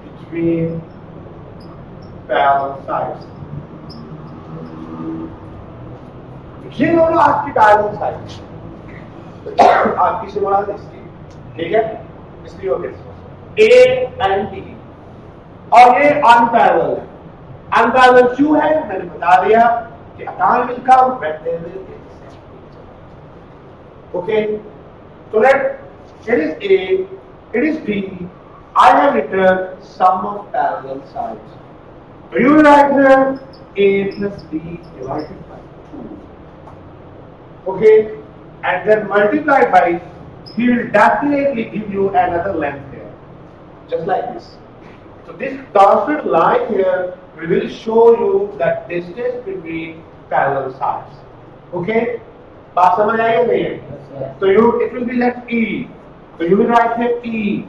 between parallel sides. ये दोनों आपकी parallel side आपकी similar इसकी, ठीक है, इसलिए होते A and B, और ये अनपैरेलल है. अनपैरेलल क्यों है? मैंने बता दिया कि time will come when they will intersect. Okay, so let it is A, it is B. I have written sum of parallel sides. So you will write here A plus B divided by 2. Okay, and then multiplied by, he will definitely give you another length here, just like this. So this dotted line here will show you that distance between parallel sides. Okay, बात समझ आई या नहीं है? So it will be like E. So you will write here E.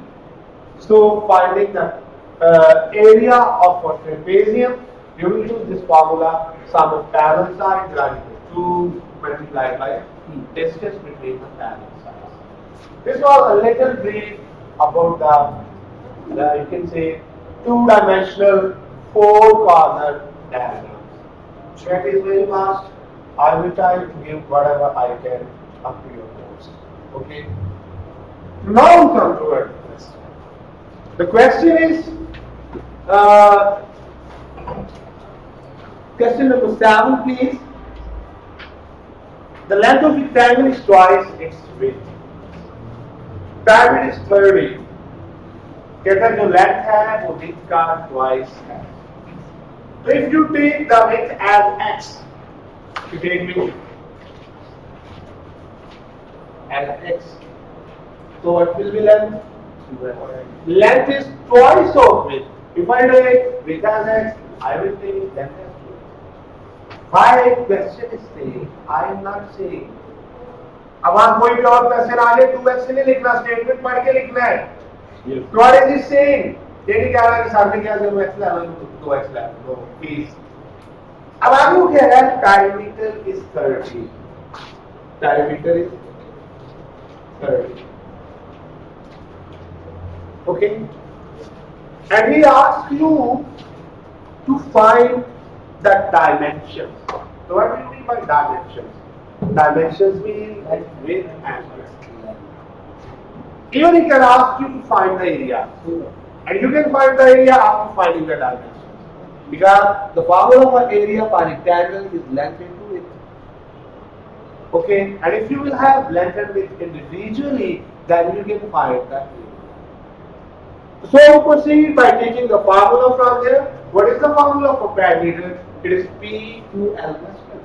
So finding the area of a trapezium, you will use this formula, sum of parallel sides divided by 2 multiplied by distance between the parallel sides. This was a little brief about the you can say two-dimensional four-corner diagrams. That is very vast. I will try to give whatever I can up to your course. Okay. Now we come to our question. The question is question number 7, please. The length of rectangle is twice its width. Pyramid is 30. कहता है जो length है वो width का twice है. So if you take the width as x, you take width as x. So what will be length? Length is twice of width. If I take width as x, I will take length as width. My question is saying, I am not saying. अब आप कोई भी और question आ जाए 2x से नहीं लिखना, statement पढ़ के लिखना है. What is it saying? ये नहीं कह रहा कि सामने क्या जब x ले लो तो 2x ले लो, please. अब आगे वो कह रहा है diameter is 30. Diameter is 30. Okay, and he asks you to find the dimensions. So what do you mean by dimensions? Dimensions mean like width and length. Even he can ask you to find the area, and you can find the area after finding the dimensions, because the formula for area for rectangle is length into width. Okay, and if you will have length and width individually, then you can find the area. So proceed by taking the formula from there. What is the formula for perimeter? It is P to L plus 1.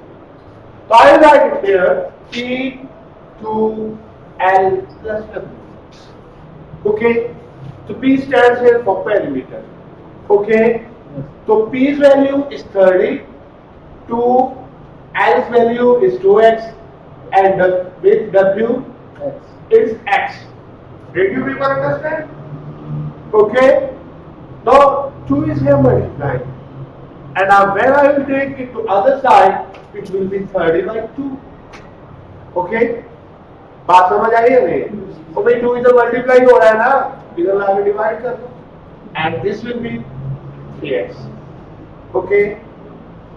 So I will write it here, P to L plus 1. Okay, so P stands here for perimeter. Okay, so P's value is 30, to L's value is 2x, and with W is x. Did you people understand? Okay, now 2 is here multiplied, and now when I will take it to other side, it will be 30 by 2. Okay, बात समझ आई है नहीं? तो भाई 2 इधर multiply हो रहा है ना, इधर लाके डिवाइड कर दो, and this will be 3x. Okay,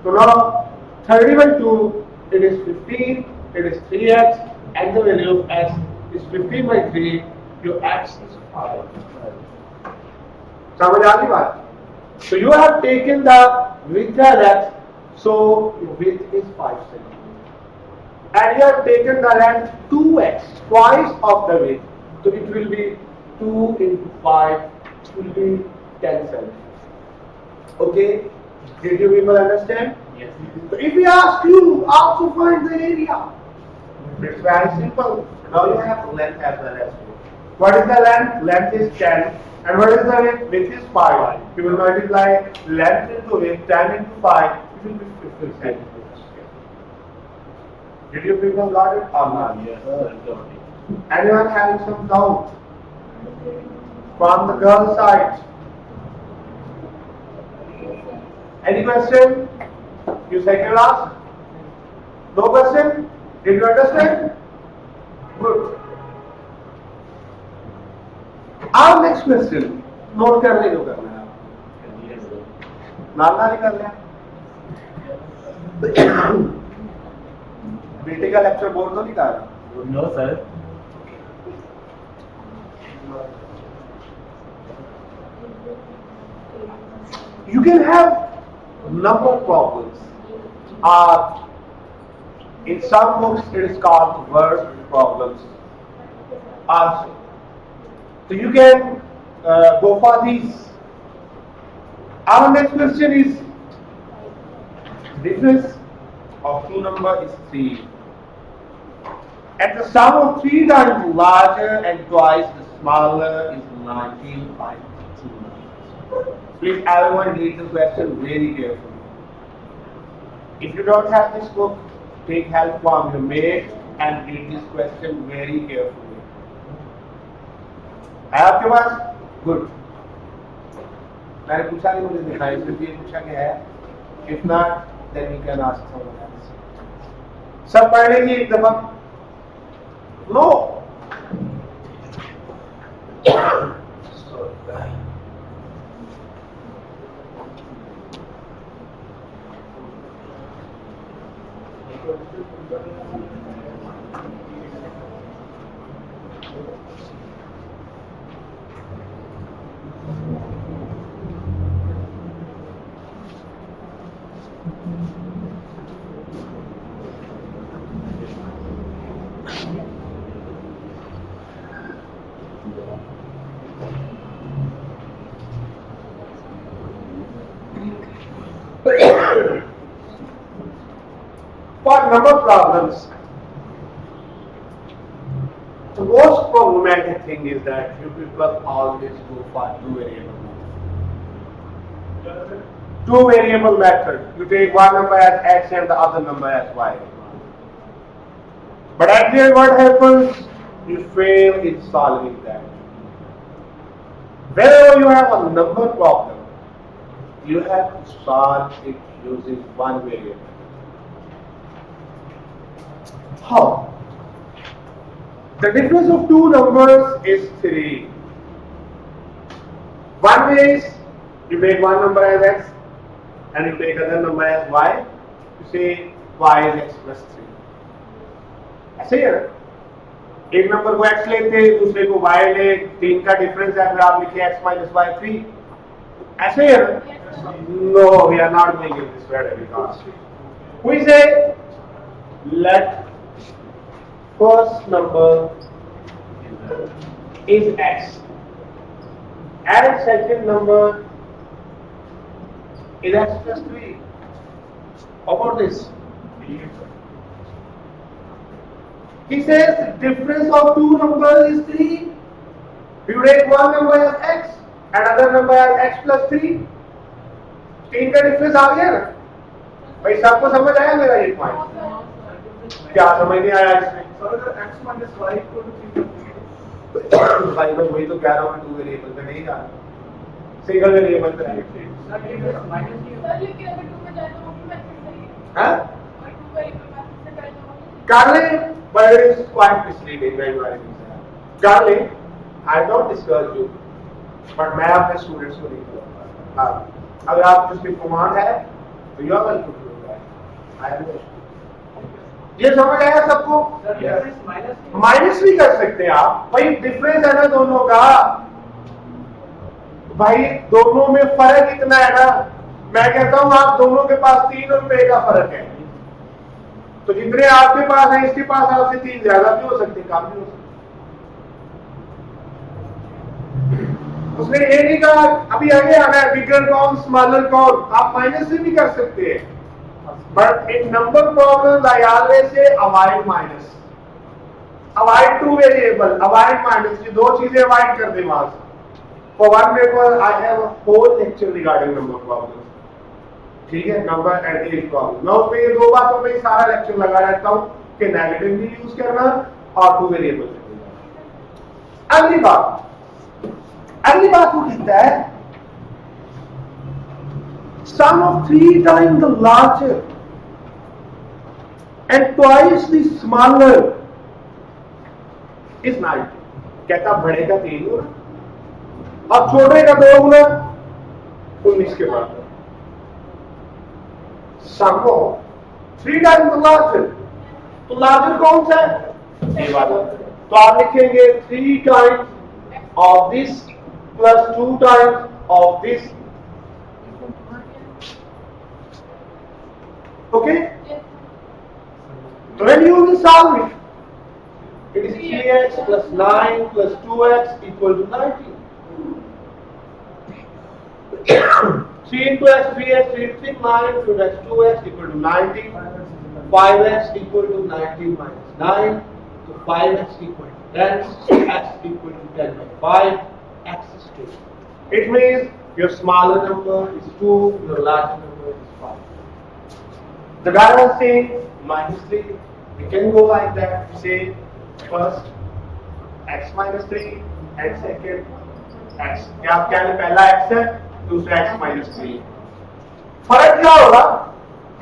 so now 30 by 2, it is 15, it is 3x, and the value of x is 15 by 3, your x is 5. समझ आ गई बात? So you have taken the width as x, so your width is 5 cm. And you have taken the length 2x, twice of the width. So it will be 2 into 5, it will be 10 cm. Okay? Did you people understand? Yes. So if we ask you also find the area, it's very simple. Now you have length as well as width. What is the length? Length is 10. And what is the width? Width is 5. You will multiply length into width, 10 into 5, it will be 15 centimeters. Did you people got it or not? Yes, sir, got it. Anyone having some doubt? From the girl side? Any question? You second last? No question? Did you understand? Good. Our next question. Note कर ले जो करना है. Yes, sir. नाना नहीं कर लिया. बेटे का लेक्चर बोर्ड तो नहीं कर रहा. No, sir. You can have number of problems. In some books it is called word problems. So you can go for these. Our next question is difference of two number is 3. And the sum of 3 times larger and twice the smaller is 19.2. Please everyone read the question very carefully. If you don't have this book, take help from your mate and read this question very carefully. है आपके पास? Good. मैंने पूछा नहीं, मुझे दिखाई, सिर्फ ये पूछा कि है। If not then you can ask someone else. सब पढ़ लेंगे एक दफा? No. For number problems, the most problematic thing is that you people always go for two variable method. Two variable method. You take one number as x and the other number as y. But at the end, what happens? You fail in solving that. Whenever you have a number problem, you have to solve it using one variable. How? The difference of two numbers is 3. One way is you take one number as x and you take other number as y. You say y is x plus 3. ऐसे ही है ना? एक number को x लेते, दूसरे को y ले, 3 का डिफरेंस है, फिर आप लिखे x minus y 3. ऐसे ही है ना? No, we are not doing it this way because we say let first number is x and second number is x plus 3. How about this? He says the difference of two numbers is 3. You take one number as x and other number as x plus 3. 3 का difference आ गया ना भाई? सबको समझ आया मेरा ये point? क्या समझ नहीं आया इसमें? x minus y equal to 3. भाई मैं वही तो कह रहा हूँ, टू वेरिएबल पे नहीं जाना, सिंगल वेरिएबल पे नहीं। सर लेकिन अगर 2 में जाए तो वो भी मैथड सही है। हाँ? और 2 वेरिएबल मैथड से करे तो कर ले, but it is quite misleading when you are using that. कर ले, I don't discourage you, but मैं अपने स्टूडेंट्स को नहीं करूँगा। हाँ, अगर आप उसकी कमांड है तो you are welcome to do that. I am not. ये समझ आया सबको? माइनस भी कर सकते हैं आप भाई, डिफरेंस है ना दोनों का भाई, दोनों में फर्क इतना है ना। मैं कहता हूं आप दोनों के पास 3 रुपए का फर्क है, तो जितने आपके पास है इसके पास आपसे 3 ज्यादा भी हो सकते, कम भी हो सकते। उसने ये नहीं कहा अभी आगे आना है बिगर कौन स्मॉलर कौन, आप माइनस से भी कर सकते हैं। But in number problems, I always say avoid minus, avoid two variable, avoid minus. ये दो चीजें avoid कर दे वहां से। For one paper, I have a whole lecture regarding number problems. ठीक है, number and age problem. मैं उसमें ये दो बातों पे सारा लेक्चर लगा रहता हूँ कि नेगेटिव भी यूज करना और टू वेरिएबल। अगली बात वो कहता है sum of 3 times the larger and twice the smaller is 90. कहता बड़े का 3 गुना और छोटे का 2 गुना 19 के बाद। sum of 3 times the larger, तो larger कौन सा है? ये वाला। तो आप लिखेंगे 3 times of this plus 2 times of this. Okay? So when you will solve it, it is 3x plus 9 plus 2x equal to 19. 3 into x, 3x, 3 into 9, 2x, 2x equal to 19. 5x equal to 19 minus 9. So 5x equal to 10. So x equal to 10 by 5. X is 2. It means your smaller number is 2, your larger number is 5. The guy was saying minus 3. You can go like that. You say first x minus 3, and second x. क्या आप क्या पहला x है, दूसरा x minus 3। फर्क क्या होगा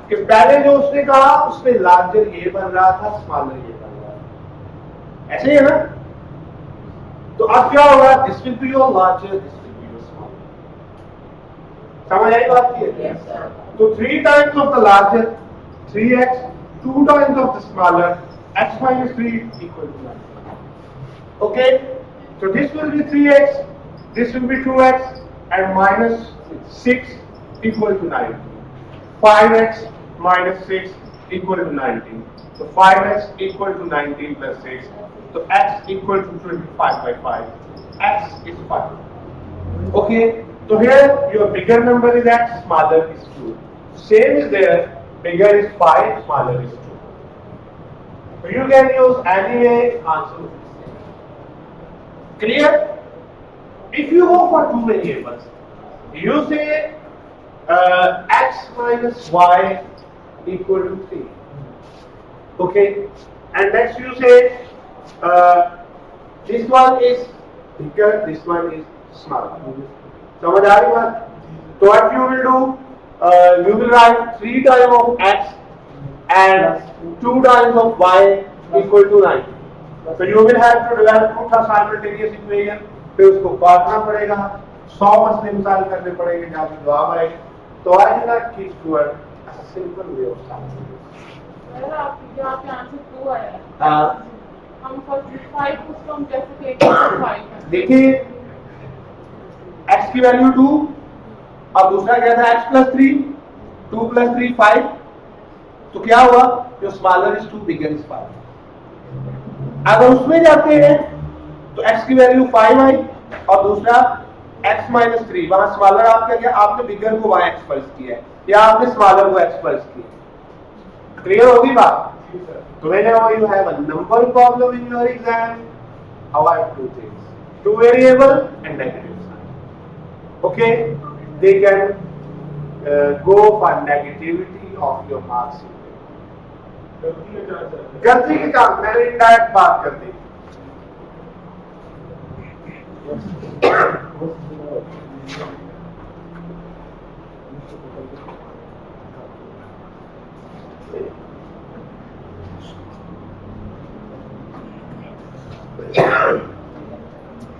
कि पहले जो उसने कहा उसमें लार्जर ये बन रहा था, स्मॉलर ये बन रहा था, ऐसे ही है ना। तो अब क्या होगा, this will be your larger, this will be your smaller. समझ आई बात की? तो 3 times of the larger 3x, 2 times of the smaller x minus 3 equal to 9. Okay, so this will be 3x, this will be 2x, and minus 6 equal to 19. 5x minus 6 equal to 19. So 5x equal to 19 plus 6. So x equal to 25 by 5. X is 5. Okay, so here your bigger number is x, smaller is 2. Same is there, bigger is 5, smaller is 2. So you can use any way answer. Clear? If you go for two variables, you say x minus y equal to 3. Okay, and next you say this one is bigger, this one is smaller. समझ आ रही बात? So what you will do, you will write 3 times of x and 2 times of y equal to 9. So you will have to develop two simultaneous equation, फिर उसको काटना पड़ेगा, 100 मसले मिसाल करने पड़ेंगे जहाँ पे जवाब आए। तो I will not keep to a simple way of solving this. Sir आपके यहाँ पे आंसर 2 आया है। हाँ। हम फर्स्ट 5 उसको हम कैसे देखेंगे 5 देखिए x की वैल्यू 2 और दूसरा क्या था x plus 3, 2 plus 3 5। तो क्या हुआ, जो स्मॉलर इज 2 बिगर इज 5। अगर उसमें जाते हैं तो x की वैल्यू 5 आई और दूसरा x minus 3, वहां स्मॉलर आपका क्या, आपने बिगर को y एक्सप्रेस किया है या आपने स्मॉलर को एक्सप्रेस किया। क्लियर होगी बात? तो whenever you have a number problem in your exam, avoid two things, two variable and negative sign. Okay, they can go for negativity of your marks. गलती के काम मैंने इनडायरेक्ट बात कर दी।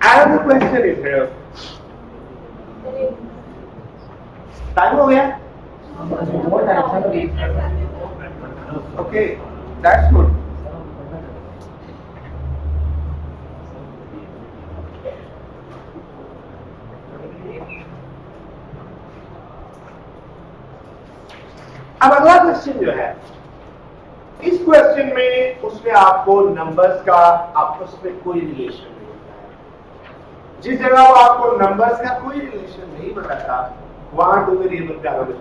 Another question is here. Time हो गया? Okay, that's good. अब अगला क्वेश्चन जो है, इस क्वेश्चन में उसने आपको नंबर्स का आपस में कोई रिलेशन नहीं बताया। जिस जगह वो आपको नंबर्स का कोई रिलेशन नहीं बताता वहां टू वेरिएबल पे आगे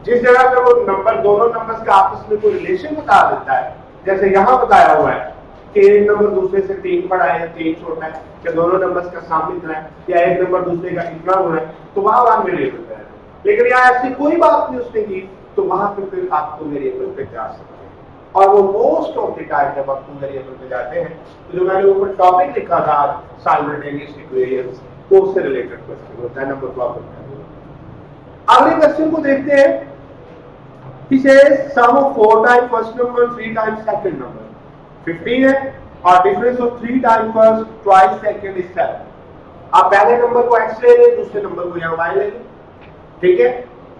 जिस जगह पे वो नंबर दोनों नंबर्स का आपस में कोई रिलेशन बता देता है, जैसे यहाँ बताया हुआ है कि एक नंबर दूसरे से 3 बड़ा है, 3 छोटा है, कि दोनों नंबर्स का सम इतना है, या एक नंबर दूसरे का इतना होना है, तो वहां वन वेरिएबल है। लेकिन यहाँ ऐसी कोई बात नहीं उसने की, तो वहां पे फिर आप टू वेरिएबल पे जा सकते हैं। और वो मोस्ट ऑफ द टाइम जब आप टू वेरिएबल पे जाते हैं, तो जो मैंने ऊपर टॉपिक लिखा था साइमल्टेनियस इक्वेशंस, वो उससे रिलेटेड क्वेश्चन होता है, नंबर प्रॉब्लम। अगले क्वेश्चन को देखते हैं। He says sum of 4 times first number, 3 times second number 15 है, और difference of 3 times first twice second is 7। आप पहले नंबर को x ले लें, दूसरे नंबर को यहाँ y ले लें, ठीक है।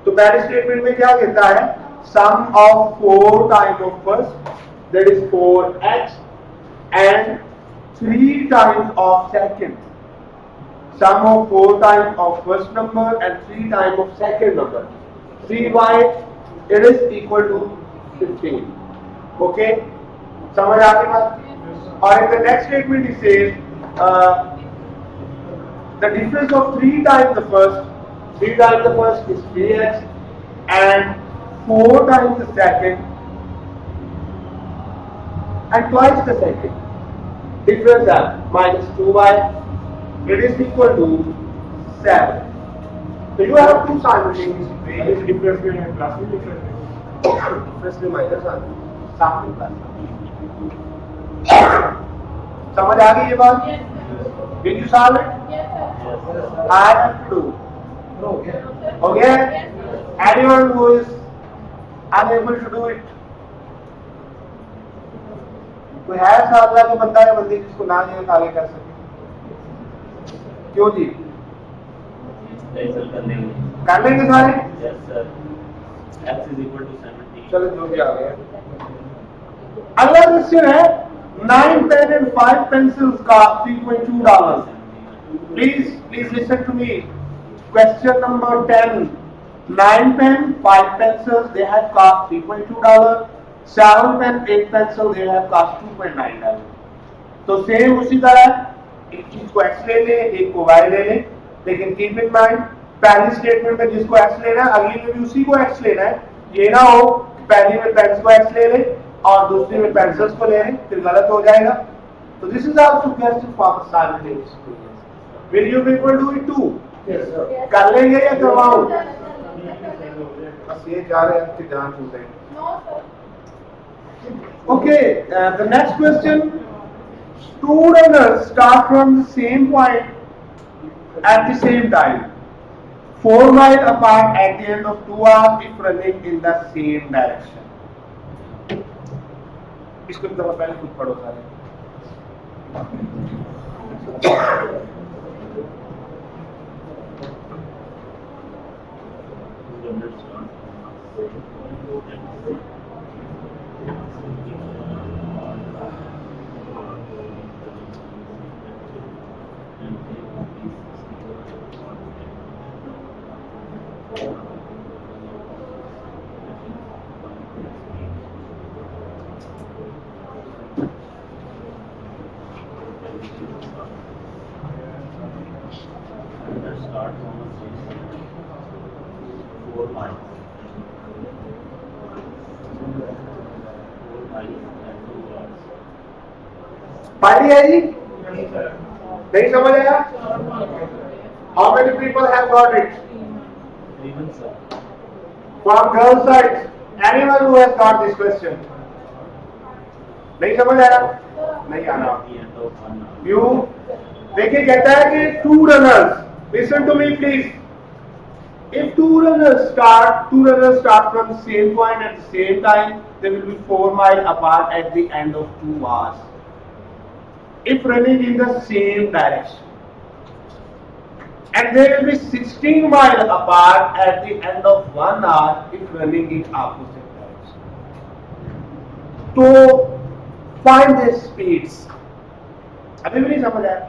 तो पहले स्टेटमेंट में क्या कहता है, sum of 4 times of first, that is 4x, and 3 times of second, sum of 4 times of first number and 3 times of second number, 3y, it is equal to 15. Okay, समझ आ गई बात? और in the next statement he says the difference of 3 times the first is 3x, and 4 times the second and twice the second, difference है minus 2y, it is equal to 7. So you have two simultaneous equations. Difference में plus में difference है, difference में minus आ गया, सामने plus. समझ आ गई ये बात? Did you solve it? Yes, sir. Yes, sir. I have to do. हो गया हो गया? Yes, sir. Anyone who is unable to do it? कोई है साधना का बंदा या बंदी जिसको ना ये साले कर सके? क्यों जी? नहीं सर, कर लेंगे। कर लेंगे सारे? Yes, sir. X is equal to 17. चलो जो भी आ गया। अगला क्वेश्चन है 9 pen and 5 pencils cost $3.2. Please listen to me. Question number 10. 9 pen, 5 pencils, they have cost $3.2. 7 pen, 8 pencil, they have cost $2.9. तो सेम उसी तरह एक चीज को x ले ले, एक को y ले ले, लेकिन कीप इन माइंड पहली स्टेटमेंट में जिसको x लेना है अगली में भी उसी को x लेना है। ये ना हो पहली में पेन्स को x ले ले और दूसरी में पेंसिल्स को ले ले, फिर गलत हो जाएगा। तो this is also question for simultaneous experience. Will you people do it too? Yes sir कर लेंगे या करवाऊं? Sir, sir. बस ये जा रहे हैं आपकी जान छूट रही। No, sir. Okay, the next question. Two runners start from the same point at the same time. 4 miles apart at the end of 2 hours if running in the same direction. इसको तो पहले खुद पढ़ो सारे। Start from a station. 4 miles. 4 miles and 2 hours. Party है जी? Yes, sir. नहीं समझ आया? How many people have got it? Even sir. From girls side, anyone who has got this question? नहीं समझ आया? नहीं आना। At the end of 1 hour. You देखिए कहता है कि two runners. Listen to me please. If two runners start from the same point at the same time, they will be 4 miles apart at the end of 2 hours. If running in the same direction. And they will be 16 miles apart at the end of 1 hour if running in opposite direction. तो find their speeds. अभी भी नहीं समझ आया?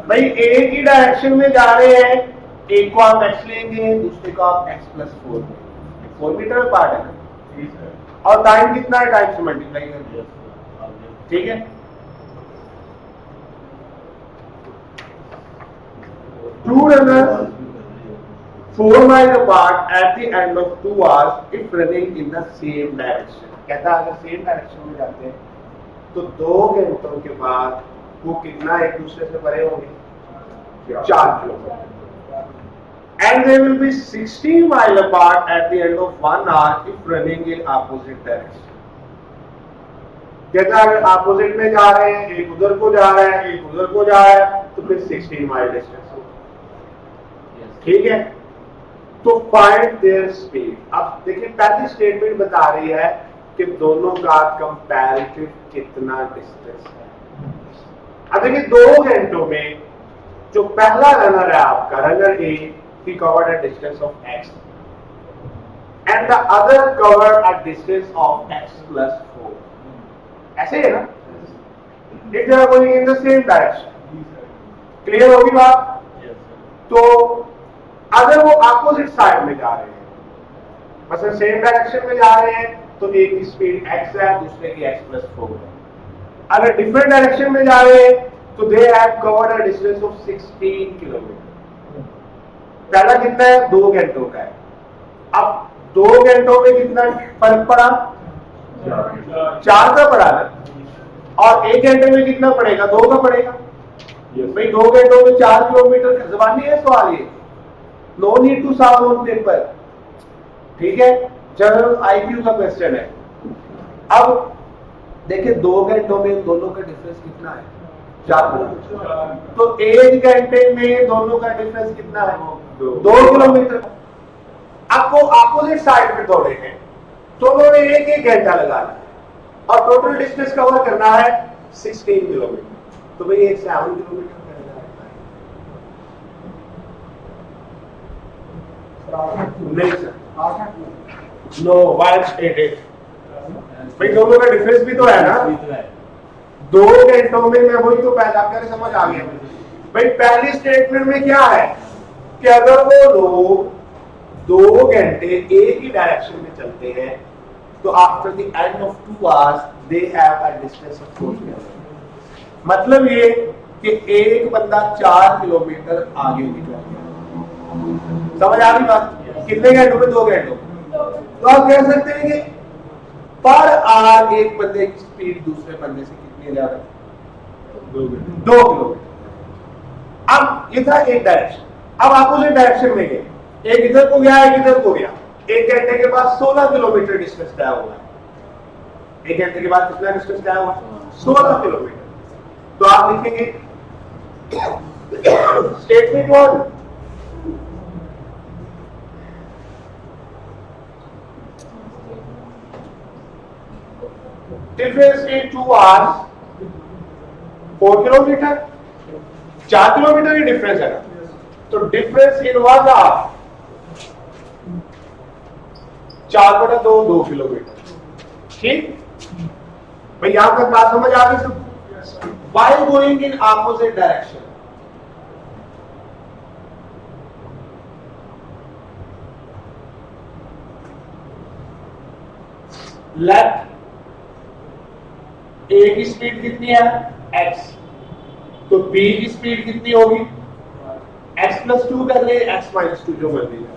भाई एक ही direction में जा रहे हैं, एक को आप x लेंगे, दूसरे को आप x प्लस 4 लेंगे। 4 मीटर में पार्ट है ना? Yes, sir. और टाइम कितना है? टाइम से मल्टीप्लाई करके। Yes, sir. I'll ठीक है? 2 runners 4 miles apart at the end of 2 hours if running in the same direction. कहता है अगर सेम डायरेक्शन में जाते हैं तो 2 घंटों के बाद वो कितना एक दूसरे से परे होंगे? 4 kilometre. And they will be 16 miles apart at the end of 1 hour if running in opposite direction. कहता है अगर ऑपोजिट में जा रहे हैं, एक उधर को जा रहा है, एक उधर को जा रहा है, तो फिर 16 माइल डिस्टेंस होगा। Yes. ठीक है? तो फाइंड देयर स्पीड। अब देखिए पहली स्टेटमेंट बता रही है कि दोनों का कंपैरेटिव कितना डिस्टेंस है। अब देखिए 2 घंटों में जो पहला रनर है आपका runner A, he covered a distance of x and the other covered a distance of x plus 4. ऐसे है ना? If they are going in the same direction. Clear होगी बात? Yes, sir. तो अगर वो अपोजिट साइड में जा रहे हैं, मतलब सेम डायरेक्शन में जा रहे हैं, तो एक की स्पीड x है, दूसरे की x प्लस 4 है। अगर डिफरेंट डायरेक्शन में जा रहे हैं, तो they have covered a distance of 16 kilometre. पहला कितना है? 2 घंटों का है। अब 2 घंटों में कितना फर्क पड़ा? 4 का पड़ा है। और 1 घंटे में कितना पड़ेगा? 2 का पड़ेगा। भाई 2 घंटों में 4 किलोमीटर जबानी है सवाल ये। No need to solve on paper. ठीक है? जनरल आईक्यू का क्वेश्चन है। अब देखिए 2 घंटों में इन दोनों का डिफरेंस कितना है? 4 किलोमीटर। तो 1 घंटे में दोनों का डिफरेंस कितना है? 2 किलोमीटर। आपको अपोजिट साइड पे दौड़े हैं तो उन्होंने 1 घंटा लगाना है और टोटल डिस्टेंस कवर करना है 16 किलोमीटर। तो भाई एक 7 किलोमीटर नहीं सर, नो 188। भाई दोनों का डिफरेंस भी तो है ना, 2 घंटों में मैं वही तो पैदा कर समझ आ गया। भाई पहली स्टेटमेंट में क्या है कि अगर वो लोग 2 घंटे एक ही डायरेक्शन में चलते हैं तो after the end of 2 hours they have a distance of 4 kilometre. मतलब ये कि एक बंदा 4 किलोमीटर आगे निकल गया। समझ आ गई बात? कितने घंटों में? 2 घंटों। तो आप कह सकते हैं कि पर आवर एक बंदे की स्पीड दूसरे बंदे से कितनी ज्यादा? 2 किलोमीटर। अब ये था एक डायरेक्शन। अब अपोजिट डायरेक्शन में गए, एक इधर को गया एक इधर को गया। 1 घंटे के बाद 16 किलोमीटर डिस्टेंस तय हुआ है। 1 घंटे के बाद कितना डिस्टेंस तय हुआ? 16 किलोमीटर। तो आप लिखेंगे statement 1, difference in 2 hours 4 kilometre. 4 kilometre he difference है ना, तो डिफरेंस इन 1 आवर 4/2 2 किलोमीटर। ठीक भाई, यहां तक बात समझ आ गई सब? While going in opposite direction, left A की स्पीड कितनी है? x। तो b की स्पीड कितनी होगी? x+2 कर ले, x-2 जो मर्जी है।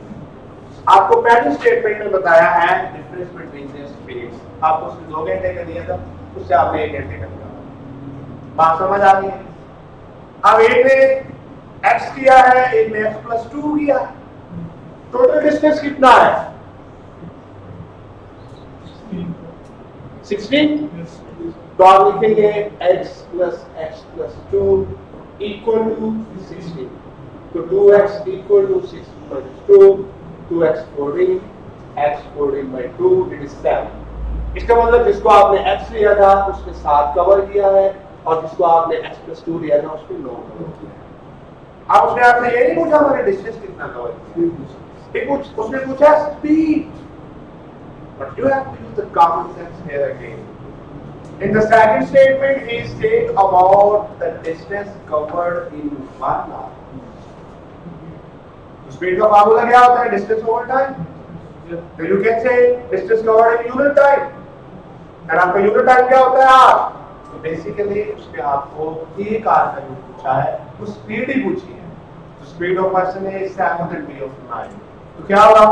आपको पहले स्टेटमेंट में बताया है डिफरेंस बिटवीन द स्पीड्स। आपको उसने 2 घंटे का दिया था, उससे आपने 1 घंटे का दिया। बात समझ आ गई? अब एक ने x किया है, एक ने x+2 किया। टोटल डिस्टेंस कितना है? 16। तो आप लिखेंगे x plus x+2 equal to 16। तो 2x equal to 6/2, 2x 14, x 14 by 2, it is 7। इसका मतलब जिसको आपने x लिया था उसने 7 कवर किया है और जिसको आपने x+2 लिया था उसने 9 कवर किया है। अब उसने आपने ये नहीं पूछा हमारे डिस्टेंस कितना कवर किया, उसने पूछा speed. But you have to use the common sense here again. In the second statement, he is saying about the distance covered in 1 hour. Speed का फार्मूला क्या होता है? Distance over time. So you can say distance covered in unit time. And आपका unit time क्या होता है? hour. So basically उसने आपको एक hour का जो पूछा है, वो speed ही पूछी है. So speed of person is 7 and b of 9. तो क्या होगा?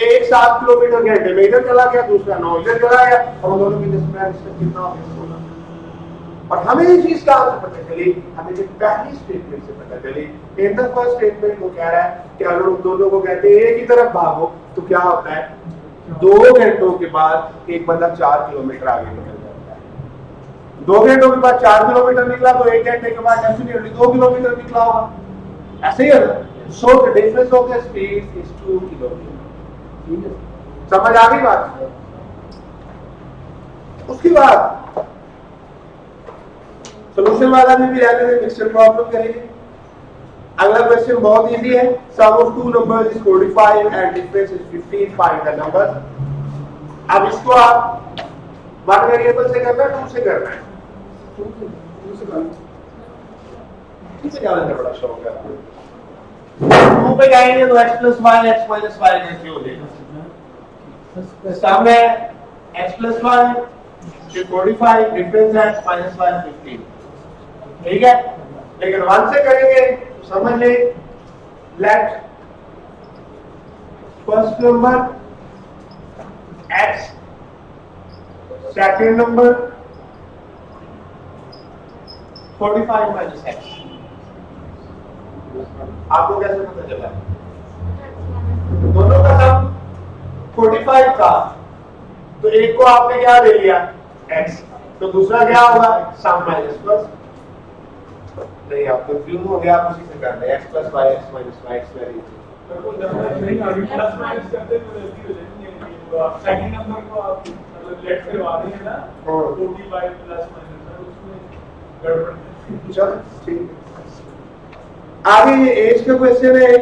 एक 7 किलोमीटर घंटे में इधर चला गया, दूसरा 9 इधर चला गया, और दोनों की डिस्टेंस कितना हो गया? 16। और हमें ये चीज कहां से पता चली? हमें जो पहली स्टेटमेंट से पता चली। इन द फर्स्ट स्टेटमेंट वो कह रहा है कि अगर उन दोनों को कहते हैं एक ही तरफ भागो तो क्या होता है? 2 घंटों के बाद एक बंदा 4 किलोमीटर आगे निकल जाता है। 2 घंटों के बाद 4 किलोमीटर निकला तो 1 घंटे के बाद डेफिनेटली 2 किलोमीटर निकला होगा। ऐसे ही है ना? So the difference of the speed is 2 kilometers. समझ आ गई बात? उसके बाद सोल्यूशन वाला भी रहने में मिक्सचर प्रॉब्लम करेंगे। अगला क्वेश्चन बहुत इजी है। सम of 2 numbers is 45 and difference is 15. Find the numbers. अब इसको आप 1 वेरिएबल से करना है, 2 से करना है? 2 से जाने का बड़ा शौक है। 2 पे जाएंगे तो x+1 x-y कैसे हो जाएगा? सामने x+1 45, डिफरेंस है -1 15। ठीक है, लेकिन 1 से करेंगे तो समझ ले, let first number x, second number 45 minus x। आपको कैसे पता चला? दोनों का सम 45 था, तो एक को आपने क्या दे लिया? x, तो दूसरा क्या होगा? सम माइनस प्लस। नहीं आप कंफ्यूज हो गए, आप उसी से कर रहे हैं x plus y x minus y x very मेरे को जानना नहीं अभी प्लस माइनस करते तो जल्दी हो जाएगी। तो आप सेकंड नंबर को आप मतलब लेट करवा देंगे ना, हाँ। 2t बाय प्लस माइनस उसमें गड़बड़ है। चलो ठीक है। आगे ये एज का क्वेश्चन है,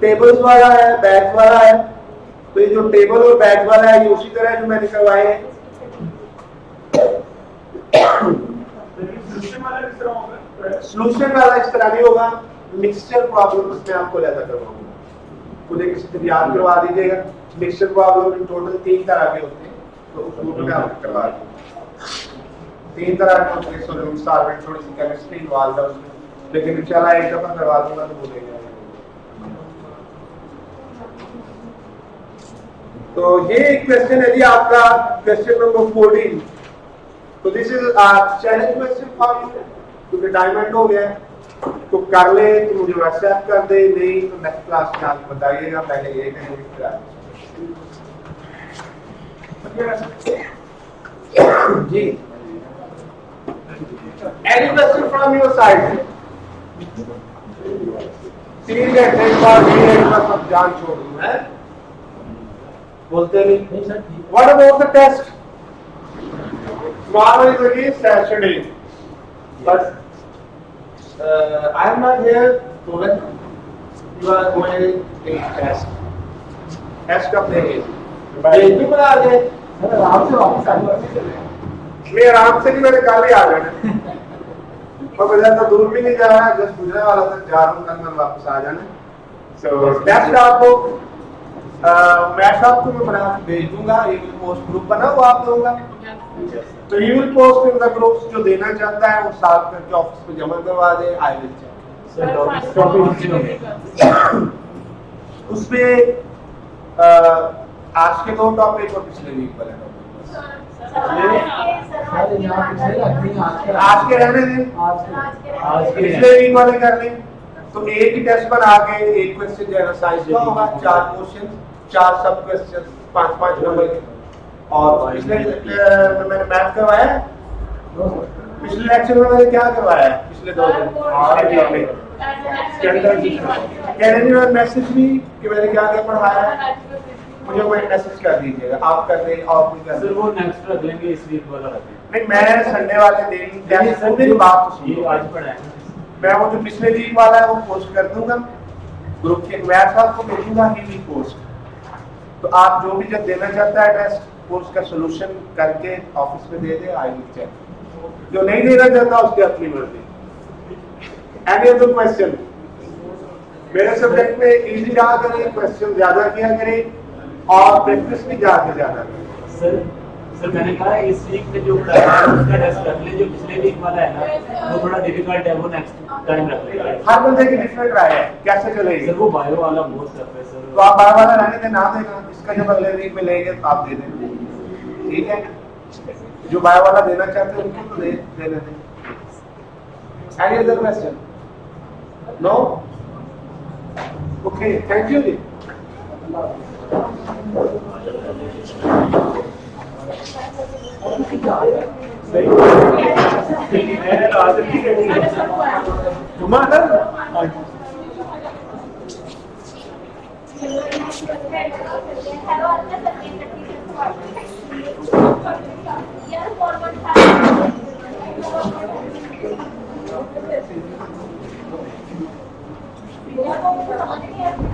टेबल्स वाला है, बैक वाला है। तो ये जो टेबल और बैक वाला है ये उसी तरह है जो मैंने करवाए हैं। सिस्टम वाला किस तरह होगा? सॉल्यूशन वाला इस तरह नहीं होगा, मिक्सचर प्रॉब्लम उसमें आपको ज्यादा करवाऊंगा। खुद किसी से याद करवा दीजिएगा, मिक्सचर प्रॉब्लम इन टोटल 3 तरह के होते हैं, तो उस रूप में आपको करवा दूंगा। 3 तरह के होते हैं, सोडियम सॉल्वेंट, थोड़ी सी केमिस्ट्री इन्वॉल्व है उसमें, लेकिन इंशाल्लाह एक दफा करवा दूंगा तो भूलेगा। तो ये एक क्वेश्चन है जी आपका, क्वेश्चन नंबर 14। तो this is challenge question for you, क्योंकि टाइम एंड हो गया है। तो कर ले तो मुझे व्हाट्सएप कर दे, नहीं तो नेक्स्ट क्लास में आप बताइएगा, पहले ये करेंगे फिर आगे। जी any question from your side? 3 घंटे के बाद ये सब जान छोड़ दूं है, बोलते नहीं। नहीं सर ठीक What about the test? Tomorrow is again Saturday, but I am not here. So when you are going to take test कब देंगे? डेट भी बता दे। सर आराम से वापस आ जाओ। मैं आराम से नहीं, मैंने कल ही आ जाना। और मैं ज़्यादा दूर भी नहीं जा रहा, जस्ट गुजरने वाला था, जा रहा हूँ, कल मैं वापस आ जाना। So टेस्ट आपको मैच आपको मैं बना के भेज दूंगा, ये पोस्ट ग्रुप बना हुआ आप लोगों का, तो you will post in the groups. जो देना चाहता है वो साफ करके ऑफिस में जमा करवा दे। आई विल उसमें आज के 2 टॉपिक और पिछले वीक वाले टॉपिक, सर यहाँ पिछले रखते हैं आज के रहने दें, आज के पिछले वीक वाले कर लें। तो एक ही टेस्ट बना के एक क्वेश्चन जनरलाइज का होगा, 4 क्वेश्चन, 4 सब क्वेश्चन, 5-5 नंबर के। और पिछले मैंने मैथ करवाया है, पिछले लेक्चर में मैंने क्या करवाया है, पिछले 2 दिन कैलेंडर में मैसेज भी कि मैंने क्या क्या पढ़ाया है, मुझे वो मैसेज कर दीजिएगा, आप कर दें और कोई कर सर दें। वो नेक्स्ट रख लेंगे, इस वीक वाला रख लेंगे। नहीं, मैं संडे वाले दिन जैसे मेरी बात तो ये सुनो, आज पढ़ाएंगे। मैं वो जो पिछले वीक वाला है वो पोस्ट कर दूंगा ग्रुप के, मैथ आपको भेजूंगा ही वीक पोस्ट। तो आप जो भी जब देना चाहता है टेस्ट, पोस्ट का सॉल्यूशन करके ऑफिस में दे दे, आई विल चेक। जो नहीं देना चाहता उसकी अपनी मर्जी। Any other question? मेरे सब्जेक्ट में इजी रहा करें, क्वेश्चन ज्यादा किया करें और प्रैक्टिस भी ज्यादा से ज्यादा करें। सर मैंने कहा इस वीक में जो पढ़ाया है उसका टेस्ट रख ले, जो पिछले वीक वाला है ना वो थोड़ा डिफिकल्ट है, वो नेक्स्ट टाइम रख लेंगे। हर बंदे की डिफरेंट राय है, कैसे चलेगी? सर वो बायो वाला बहुत टफ है सर। तो आप बार बार रहने दें, ना देना, इसका जब अगले वीक में लेंगे तो आप दे दें, ठीक है? जो बायो वाला देना चाहते हैं उनको तो देने दें। Any other question? No? Okay, thank you ji. Yeah.